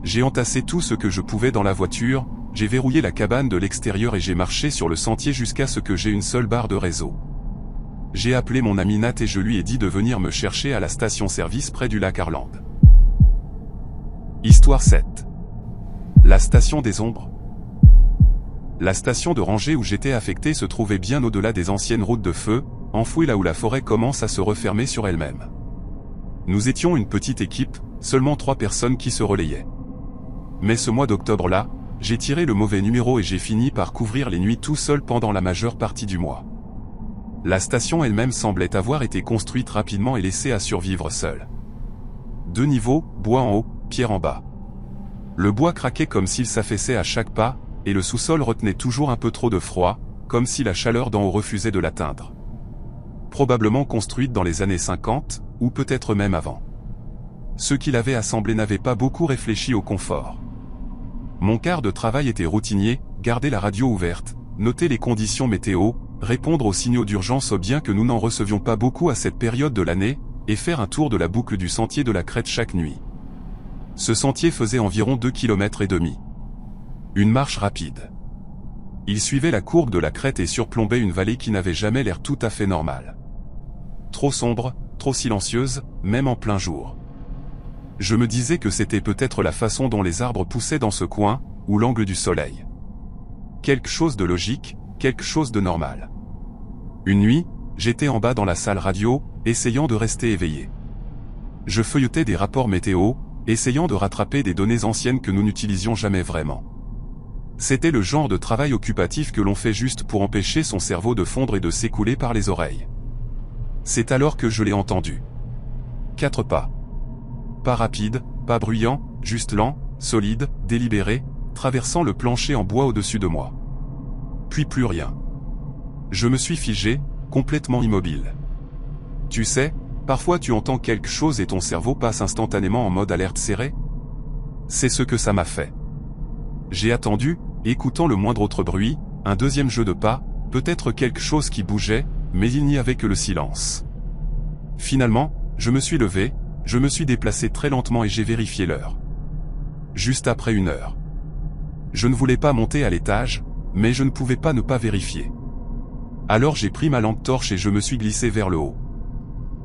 J'ai entassé tout ce que je pouvais dans la voiture, j'ai verrouillé la cabane de l'extérieur et j'ai marché sur le sentier jusqu'à ce que j'ai une seule barre de réseau. J'ai appelé mon ami Nat et je lui ai dit de venir me chercher à la station-service près du lac Arland. Histoire 7. La station des ombres. La station de rangée où j'étais affecté se trouvait bien au-delà des anciennes routes de feu, enfouie là où la forêt commence à se refermer sur elle-même. Nous étions une petite équipe, seulement 3 personnes qui se relayaient. Mais ce mois d'octobre-là, j'ai tiré le mauvais numéro et j'ai fini par couvrir les nuits tout seul pendant la majeure partie du mois. La station elle-même semblait avoir été construite rapidement et laissée à survivre seule. 2 niveaux, bois en haut, pierre en bas. Le bois craquait comme s'il s'affaissait à chaque pas, et le sous-sol retenait toujours un peu trop de froid, comme si la chaleur d'en haut refusait de l'atteindre. Probablement construite dans les années 50, ou peut-être même avant. Ceux qui l'avaient assemblée n'avaient pas beaucoup réfléchi au confort. Mon quart de travail était routinier, garder la radio ouverte, noter les conditions météo, répondre aux signaux d'urgence bien que nous n'en recevions pas beaucoup à cette période de l'année, et faire un tour de la boucle du sentier de la crête chaque nuit. Ce sentier faisait environ 2,5 km. Une marche rapide. Il suivait la courbe de la crête et surplombait une vallée qui n'avait jamais l'air tout à fait normale. Trop sombre, trop silencieuse, même en plein jour. Je me disais que c'était peut-être la façon dont les arbres poussaient dans ce coin, ou l'angle du soleil. Quelque chose de logique, quelque chose de normal. Une nuit, j'étais en bas dans la salle radio, essayant de rester éveillé. Je feuilletais des rapports météo, essayant de rattraper des données anciennes que nous n'utilisions jamais vraiment. C'était le genre de travail occupatif que l'on fait juste pour empêcher son cerveau de fondre et de s'écouler par les oreilles. C'est alors que je l'ai entendu. 4 pas. Pas rapide, pas bruyant, juste lent, solide, délibéré, traversant le plancher en bois au-dessus de moi. Puis plus rien. Je me suis figé, complètement immobile. Tu sais, parfois tu entends quelque chose et ton cerveau passe instantanément en mode alerte serré. C'est ce que ça m'a fait. J'ai attendu, écoutant le moindre autre bruit, un deuxième jeu de pas, peut-être quelque chose qui bougeait, mais il n'y avait que le silence. Finalement, je me suis levé, je me suis déplacé très lentement et j'ai vérifié l'heure. Juste après 1 heure. Je ne voulais pas monter à l'étage, mais je ne pouvais pas ne pas vérifier. Alors j'ai pris ma lampe torche et je me suis glissé vers le haut.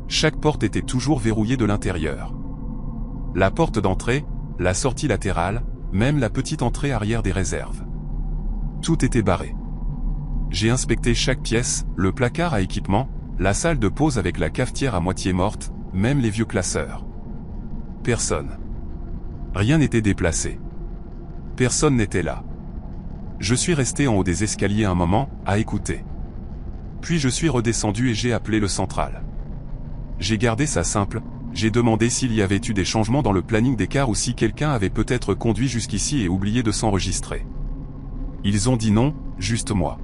Chaque porte était toujours verrouillée de l'intérieur. La porte d'entrée, la sortie latérale, même la petite entrée arrière des réserves. Tout était barré. J'ai inspecté chaque pièce, le placard à équipement, la salle de pause avec la cafetière à moitié morte, même les vieux classeurs. Personne. Rien n'était déplacé. Personne n'était là. Je suis resté en haut des escaliers un moment, à écouter. Puis je suis redescendu et j'ai appelé le central. J'ai gardé ça simple, j'ai demandé s'il y avait eu des changements dans le planning des cars ou si quelqu'un avait peut-être conduit jusqu'ici et oublié de s'enregistrer. Ils ont dit non, juste moi.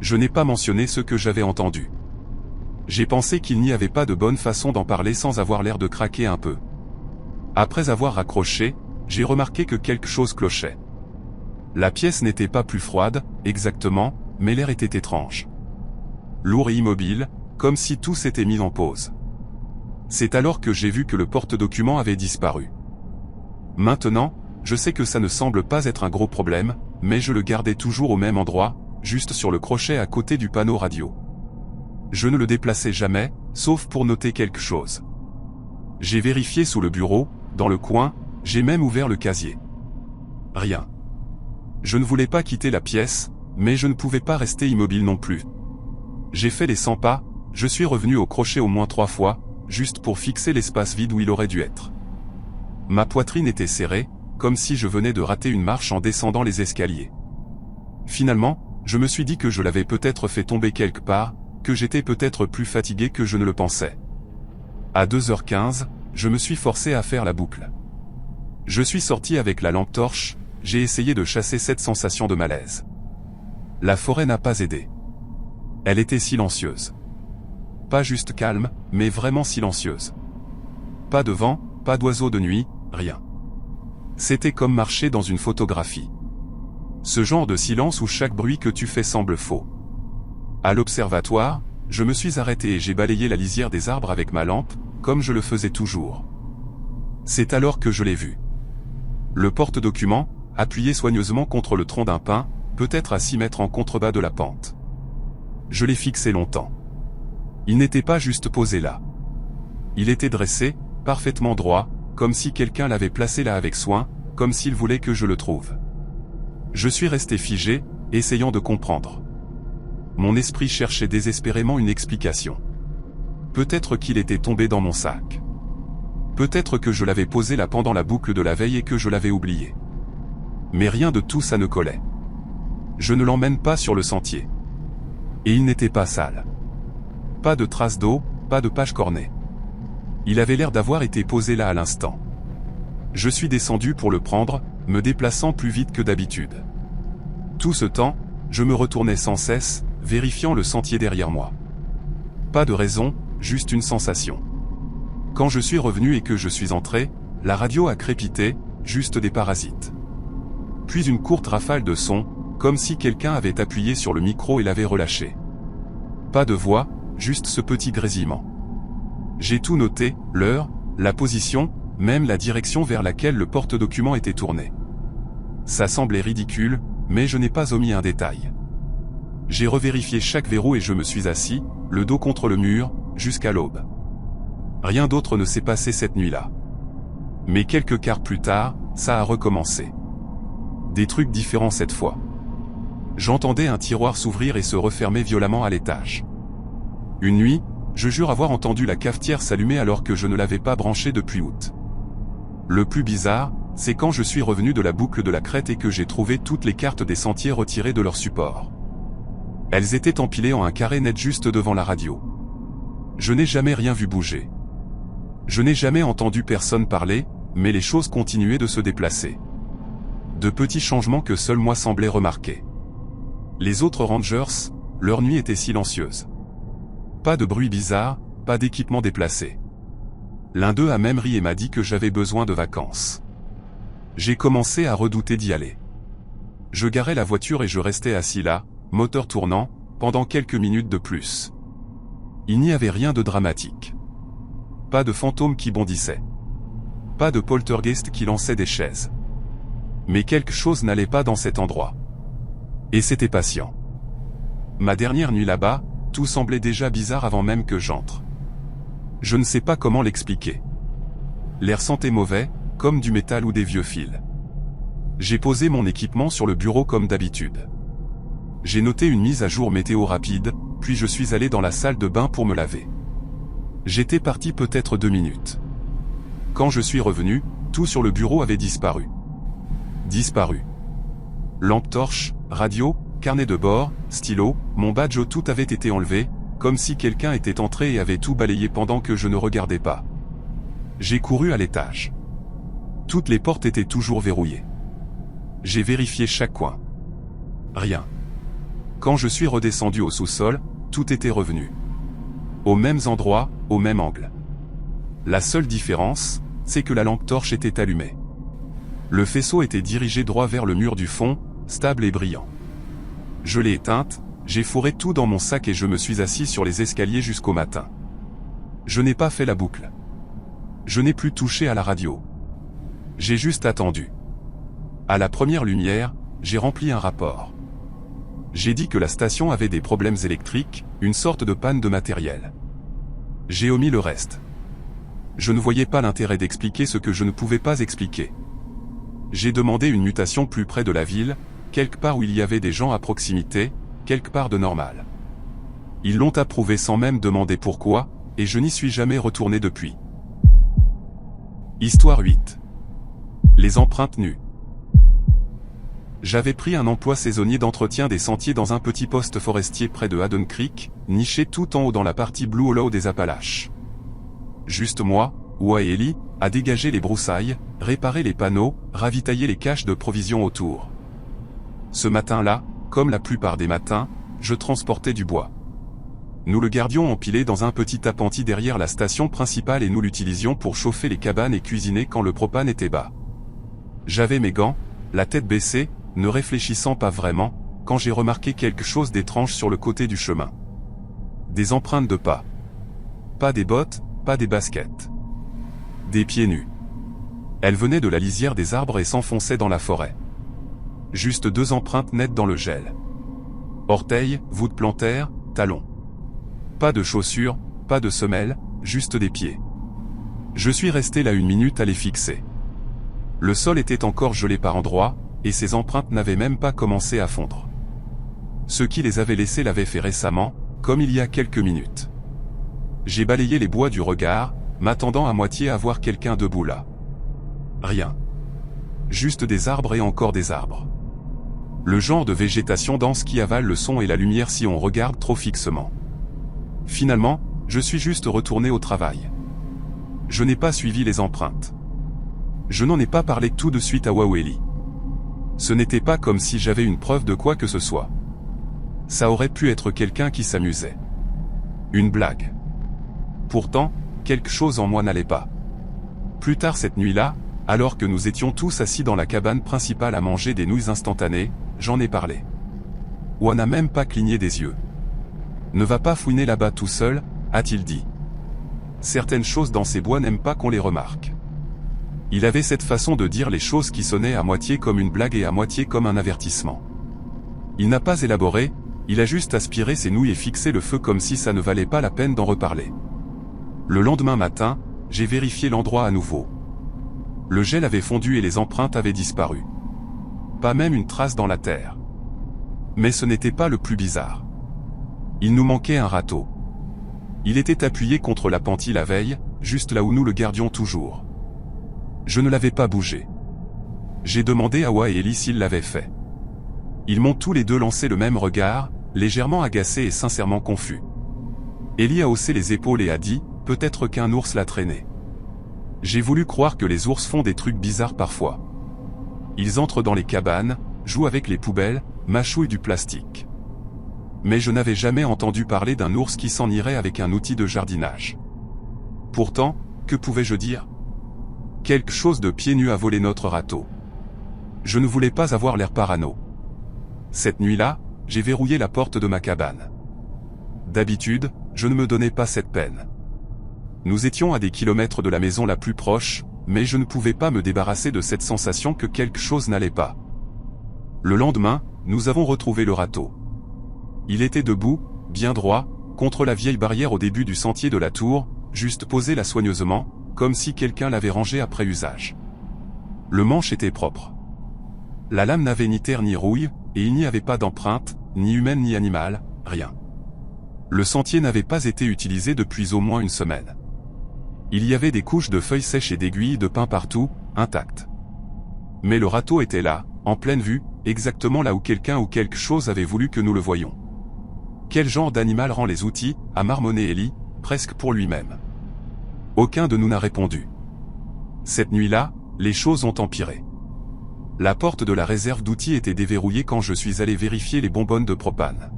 Je n'ai pas mentionné ce que j'avais entendu. J'ai pensé qu'il n'y avait pas de bonne façon d'en parler sans avoir l'air de craquer un peu. Après avoir raccroché, j'ai remarqué que quelque chose clochait. La pièce n'était pas plus froide, exactement, mais l'air était étrange. Lourd et immobile, comme si tout s'était mis en pause. C'est alors que j'ai vu que le porte-document avait disparu. Maintenant, je sais que ça ne semble pas être un gros problème, mais je le gardais toujours au même endroit, juste sur le crochet à côté du panneau radio. Je ne le déplaçais jamais, sauf pour noter quelque chose. J'ai vérifié sous le bureau, dans le coin, j'ai même ouvert le casier. Rien. Je ne voulais pas quitter la pièce, mais je ne pouvais pas rester immobile non plus. J'ai fait les 100 pas, je suis revenu au crochet au moins 3 fois, juste pour fixer l'espace vide où il aurait dû être. Ma poitrine était serrée, comme si je venais de rater une marche en descendant les escaliers. Finalement, je me suis dit que je l'avais peut-être fait tomber quelque part, que j'étais peut-être plus fatigué que je ne le pensais. À 2h15, je me suis forcé à faire la boucle. Je suis sorti avec la lampe torche, j'ai essayé de chasser cette sensation de malaise. La forêt n'a pas aidé. Elle était silencieuse. Pas juste calme, mais vraiment silencieuse. Pas de vent, pas d'oiseaux de nuit, rien. C'était comme marcher dans une photographie. Ce genre de silence où chaque bruit que tu fais semble faux. À l'observatoire, je me suis arrêté et j'ai balayé la lisière des arbres avec ma lampe, comme je le faisais toujours. C'est alors que je l'ai vu. Le porte-document, appuyé soigneusement contre le tronc d'un pin, peut-être à 6 mètres en contrebas de la pente. Je l'ai fixé longtemps. Il n'était pas juste posé là. Il était dressé, parfaitement droit, comme si quelqu'un l'avait placé là avec soin, comme s'il voulait que je le trouve. Je suis resté figé, essayant de comprendre. Mon esprit cherchait désespérément une explication. Peut-être qu'il était tombé dans mon sac. Peut-être que je l'avais posé là pendant la boucle de la veille et que je l'avais oublié. Mais rien de tout ça ne collait. Je ne l'emmène pas sur le sentier. Et il n'était pas sale. Pas de traces d'eau, pas de pages cornées. Il avait l'air d'avoir été posé là à l'instant. Je suis descendu pour le prendre, me déplaçant plus vite que d'habitude. Tout ce temps, je me retournais sans cesse, vérifiant le sentier derrière moi. Pas de raison, juste une sensation. Quand je suis revenu et que je suis entré, la radio a crépité, juste des parasites. Puis une courte rafale de son, comme si quelqu'un avait appuyé sur le micro et l'avait relâché. Pas de voix, juste ce petit grésillement. J'ai tout noté, l'heure, la position, même la direction vers laquelle le porte-document était tourné. Ça semblait ridicule, mais je n'ai pas omis un détail. J'ai revérifié chaque verrou et je me suis assis, le dos contre le mur, jusqu'à l'aube. Rien d'autre ne s'est passé cette nuit-là. Mais quelques quarts plus tard, ça a recommencé. Des trucs différents cette fois. J'entendais un tiroir s'ouvrir et se refermer violemment à l'étage. Une nuit, je jure avoir entendu la cafetière s'allumer alors que je ne l'avais pas branchée depuis août. Le plus bizarre, c'est quand je suis revenu de la boucle de la crête et que j'ai trouvé toutes les cartes des sentiers retirées de leur support. Elles étaient empilées en un carré net juste devant la radio. Je n'ai jamais rien vu bouger. Je n'ai jamais entendu personne parler, mais les choses continuaient de se déplacer. De petits changements que seul moi semblais remarquer. Les autres rangers, leur nuit était silencieuse. Pas de bruit bizarre, pas d'équipement déplacé. L'un d'eux a même ri et m'a dit que j'avais besoin de vacances. J'ai commencé à redouter d'y aller. Je garais la voiture et je restais assis là, moteur tournant, pendant quelques minutes de plus. Il n'y avait rien de dramatique. Pas de fantômes qui bondissaient. Pas de poltergeist qui lançait des chaises. Mais quelque chose n'allait pas dans cet endroit. Et c'était patient. Ma dernière nuit là-bas, tout semblait déjà bizarre avant même que j'entre. Je ne sais pas comment l'expliquer. L'air sentait mauvais, comme du métal ou des vieux fils. J'ai posé mon équipement sur le bureau comme d'habitude. J'ai noté une mise à jour météo rapide, puis je suis allé dans la salle de bain pour me laver. J'étais parti peut-être 2 minutes. Quand je suis revenu, tout sur le bureau avait disparu. Disparu. Lampe torche, radio, carnet de bord, stylo, mon badge, tout avait été enlevé, comme si quelqu'un était entré et avait tout balayé pendant que je ne regardais pas. J'ai couru à l'étage. Toutes les portes étaient toujours verrouillées. J'ai vérifié chaque coin. Rien. Quand je suis redescendu au sous-sol, tout était revenu. Aux mêmes endroits, au même angle. La seule différence, c'est que la lampe torche était allumée. Le faisceau était dirigé droit vers le mur du fond, stable et brillant. Je l'ai éteinte, j'ai fourré tout dans mon sac et je me suis assis sur les escaliers jusqu'au matin. Je n'ai pas fait la boucle. Je n'ai plus touché à la radio. J'ai juste attendu. À la première lumière, j'ai rempli un rapport. J'ai dit que la station avait des problèmes électriques, une sorte de panne de matériel. J'ai omis le reste. Je ne voyais pas l'intérêt d'expliquer ce que je ne pouvais pas expliquer. J'ai demandé une mutation plus près de la ville, quelque part où il y avait des gens à proximité, quelque part de normal. Ils l'ont approuvé sans même demander pourquoi, et je n'y suis jamais retourné depuis. Histoire 8. Les empreintes nues. J'avais pris un emploi saisonnier d'entretien des sentiers dans un petit poste forestier près de Haddon Creek, niché tout en haut dans la partie Blue Hollow des Appalaches. Juste moi, Wa et Ellie, à dégager les broussailles, réparer les panneaux, ravitailler les caches de provisions autour. Ce matin-là, comme la plupart des matins, je transportais du bois. Nous le gardions empilé dans un petit appentis derrière la station principale et nous l'utilisions pour chauffer les cabanes et cuisiner quand le propane était bas. J'avais mes gants, la tête baissée, ne réfléchissant pas vraiment, quand j'ai remarqué quelque chose d'étrange sur le côté du chemin. Des empreintes de pas. Pas des bottes, pas des baskets. Des pieds nus. Elles venaient de la lisière des arbres et s'enfonçaient dans la forêt. Juste 2 empreintes nettes dans le gel. Orteils, voûte plantaire, talons. Pas de chaussures, pas de semelles, juste des pieds. Je suis resté là 1 minute à les fixer. Le sol était encore gelé par endroits, et ces empreintes n'avaient même pas commencé à fondre. Ceux qui les avaient laissées l'avaient fait récemment, comme il y a quelques minutes. J'ai balayé les bois du regard, m'attendant à moitié à voir quelqu'un debout là. Rien. Juste des arbres et encore des arbres. Le genre de végétation dense qui avale le son et la lumière si on regarde trop fixement. Finalement, je suis juste retourné au travail. Je n'ai pas suivi les empreintes. Je n'en ai pas parlé tout de suite à Wa ou Ellie. Ce n'était pas comme si j'avais une preuve de quoi que ce soit. Ça aurait pu être quelqu'un qui s'amusait. Une blague. Pourtant, quelque chose en moi n'allait pas. Plus tard cette nuit-là, alors que nous étions tous assis dans la cabane principale à manger des nouilles instantanées, j'en ai parlé. Wa n'a même pas cligné des yeux. Ne va pas fouiner là-bas tout seul, a-t-il dit. Certaines choses dans ces bois n'aiment pas qu'on les remarque. Il avait cette façon de dire les choses qui sonnaient à moitié comme une blague et à moitié comme un avertissement. Il n'a pas élaboré, il a juste aspiré ses nouilles et fixé le feu comme si ça ne valait pas la peine d'en reparler. Le lendemain matin, j'ai vérifié l'endroit à nouveau. Le gel avait fondu et les empreintes avaient disparu. Pas même une trace dans la terre. Mais ce n'était pas le plus bizarre. Il nous manquait un râteau. Il était appuyé contre l'appentis la veille, juste là où nous le gardions toujours. Je ne l'avais pas bougé. J'ai demandé à Wa et Ellie s'ils l'avaient fait. Ils m'ont tous les deux lancé le même regard, légèrement agacés et sincèrement confus. Ellie a haussé les épaules et a dit, peut-être qu'un ours l'a traîné. J'ai voulu croire que les ours font des trucs bizarres parfois. Ils entrent dans les cabanes, jouent avec les poubelles, mâchouillent du plastique. Mais je n'avais jamais entendu parler d'un ours qui s'en irait avec un outil de jardinage. Pourtant, que pouvais-je dire? Quelque chose de pieds nus a volé notre râteau. Je ne voulais pas avoir l'air parano. Cette nuit-là, j'ai verrouillé la porte de ma cabane. D'habitude, je ne me donnais pas cette peine. Nous étions à des kilomètres de la maison la plus proche, mais je ne pouvais pas me débarrasser de cette sensation que quelque chose n'allait pas. Le lendemain, nous avons retrouvé le râteau. Il était debout, bien droit, contre la vieille barrière au début du sentier de la tour, juste posé là soigneusement, comme si quelqu'un l'avait rangé après usage. Le manche était propre. La lame n'avait ni terre ni rouille, et il n'y avait pas d'empreinte, ni humaine ni animale, rien. Le sentier n'avait pas été utilisé depuis au moins une semaine. Il y avait des couches de feuilles sèches et d'aiguilles de pin partout, intactes. Mais le râteau était là, en pleine vue, exactement là où quelqu'un ou quelque chose avait voulu que nous le voyions. Quel genre d'animal rend les outils, a marmonné Ellie, presque pour lui-même. Aucun de nous n'a répondu. Cette nuit-là, les choses ont empiré. La porte de la réserve d'outils était déverrouillée quand je suis allé vérifier les bonbonnes de propane.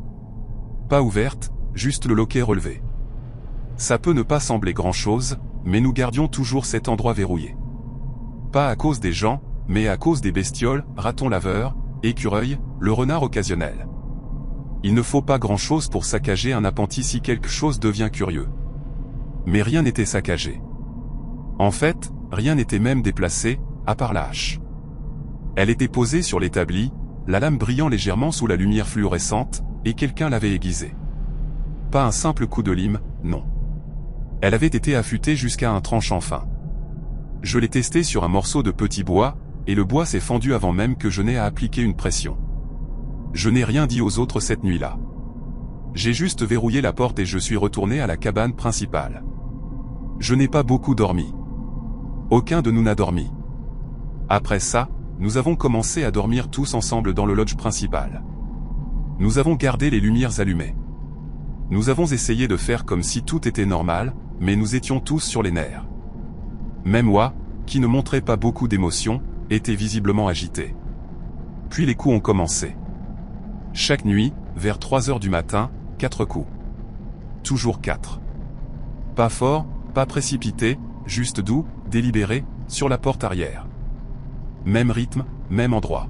Pas ouverte, juste le loquet relevé. Ça peut ne pas sembler grand-chose, mais nous gardions toujours cet endroit verrouillé. Pas à cause des gens, mais à cause des bestioles, ratons laveurs, écureuils, le renard occasionnel. Il ne faut pas grand-chose pour saccager un appentis si quelque chose devient curieux. Mais rien n'était saccagé. En fait, rien n'était même déplacé, à part la hache. Elle était posée sur l'établi, la lame brillant légèrement sous la lumière fluorescente, et quelqu'un l'avait aiguisée. Pas un simple coup de lime, non. Elle avait été affûtée jusqu'à un tranchant fin. Je l'ai testée sur un morceau de petit bois, et le bois s'est fendu avant même que je n'aie à appliquer une pression. Je n'ai rien dit aux autres cette nuit-là. J'ai juste verrouillé la porte et je suis retourné à la cabane principale. Je n'ai pas beaucoup dormi. Aucun de nous n'a dormi. Après ça, nous avons commencé à dormir tous ensemble dans le lodge principal. Nous avons gardé les lumières allumées. Nous avons essayé de faire comme si tout était normal, mais nous étions tous sur les nerfs. Même moi, qui ne montrait pas beaucoup d'émotion, était visiblement agité. Puis les coups ont commencé. Chaque nuit, vers 3 heures du matin, 4 coups. Toujours 4. Pas fort, pas précipité, juste doux, délibéré, sur la porte arrière. Même rythme, même endroit.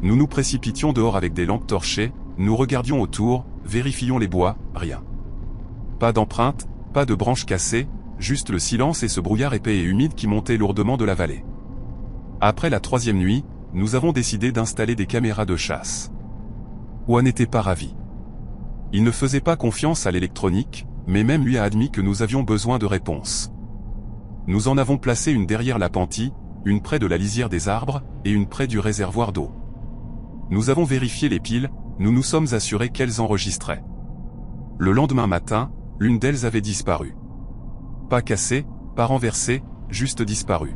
Nous nous précipitions dehors avec des lampes torchées, nous regardions autour, vérifions les bois, rien. Pas d'empreinte, pas de branches cassées, juste le silence et ce brouillard épais et humide qui montait lourdement de la vallée. Après la 3e nuit, nous avons décidé d'installer des caméras de chasse. Oa n'était pas ravi. Il ne faisait pas confiance à l'électronique, mais même lui a admis que nous avions besoin de réponses. Nous en avons placé une derrière l'appentis, une près de la lisière des arbres, et une près du réservoir d'eau. Nous avons vérifié les piles, nous nous sommes assurés qu'elles enregistraient. Le lendemain matin, l'une d'elles avait disparu. Pas cassée, pas renversée, juste disparue.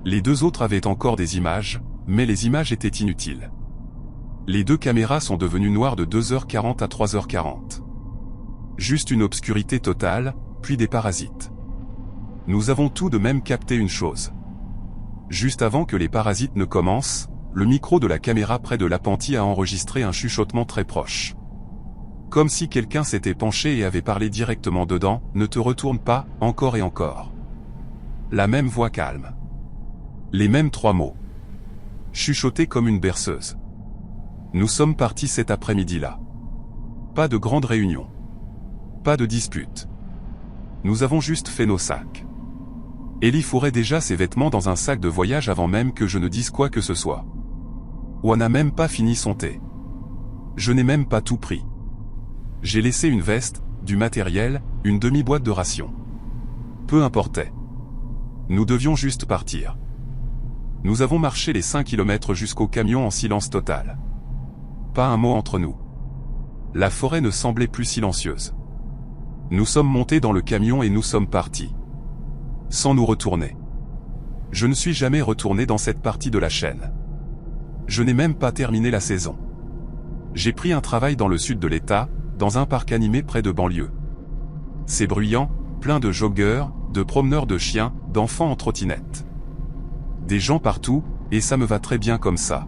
Les 2 autres avaient encore des images, mais les images étaient inutiles. Les 2 caméras sont devenues noires de 2h40 à 3h40. Juste une obscurité totale, puis des parasites. Nous avons tout de même capté une chose. Juste avant que les parasites ne commencent, le micro de la caméra près de l'appentis a enregistré un chuchotement très proche. Comme si quelqu'un s'était penché et avait parlé directement dedans, ne te retourne pas, encore et encore. La même voix calme. Les mêmes 3 mots. Chuchotés comme une berceuse. Nous sommes partis cet après-midi-là. Pas de grande réunion. Pas de dispute. Nous avons juste fait nos sacs. Ellie fourrait déjà ses vêtements dans un sac de voyage avant même que je ne dise quoi que ce soit. Oa n'a même pas fini son thé. Je n'ai même pas tout pris. J'ai laissé une veste, du matériel, une demi-boîte de rations. Peu importait. Nous devions juste partir. Nous avons marché les 5 kilomètres jusqu'au camion en silence total. Pas un mot entre nous. La forêt ne semblait plus silencieuse. Nous sommes montés dans le camion et nous sommes partis. Sans nous retourner. Je ne suis jamais retourné dans cette partie de la chaîne. Je n'ai même pas terminé la saison. J'ai pris un travail dans le sud de l'État, dans un parc animé près de banlieue. C'est bruyant, plein de joggeurs, de promeneurs de chiens, d'enfants en trottinette. Des gens partout, et ça me va très bien comme ça.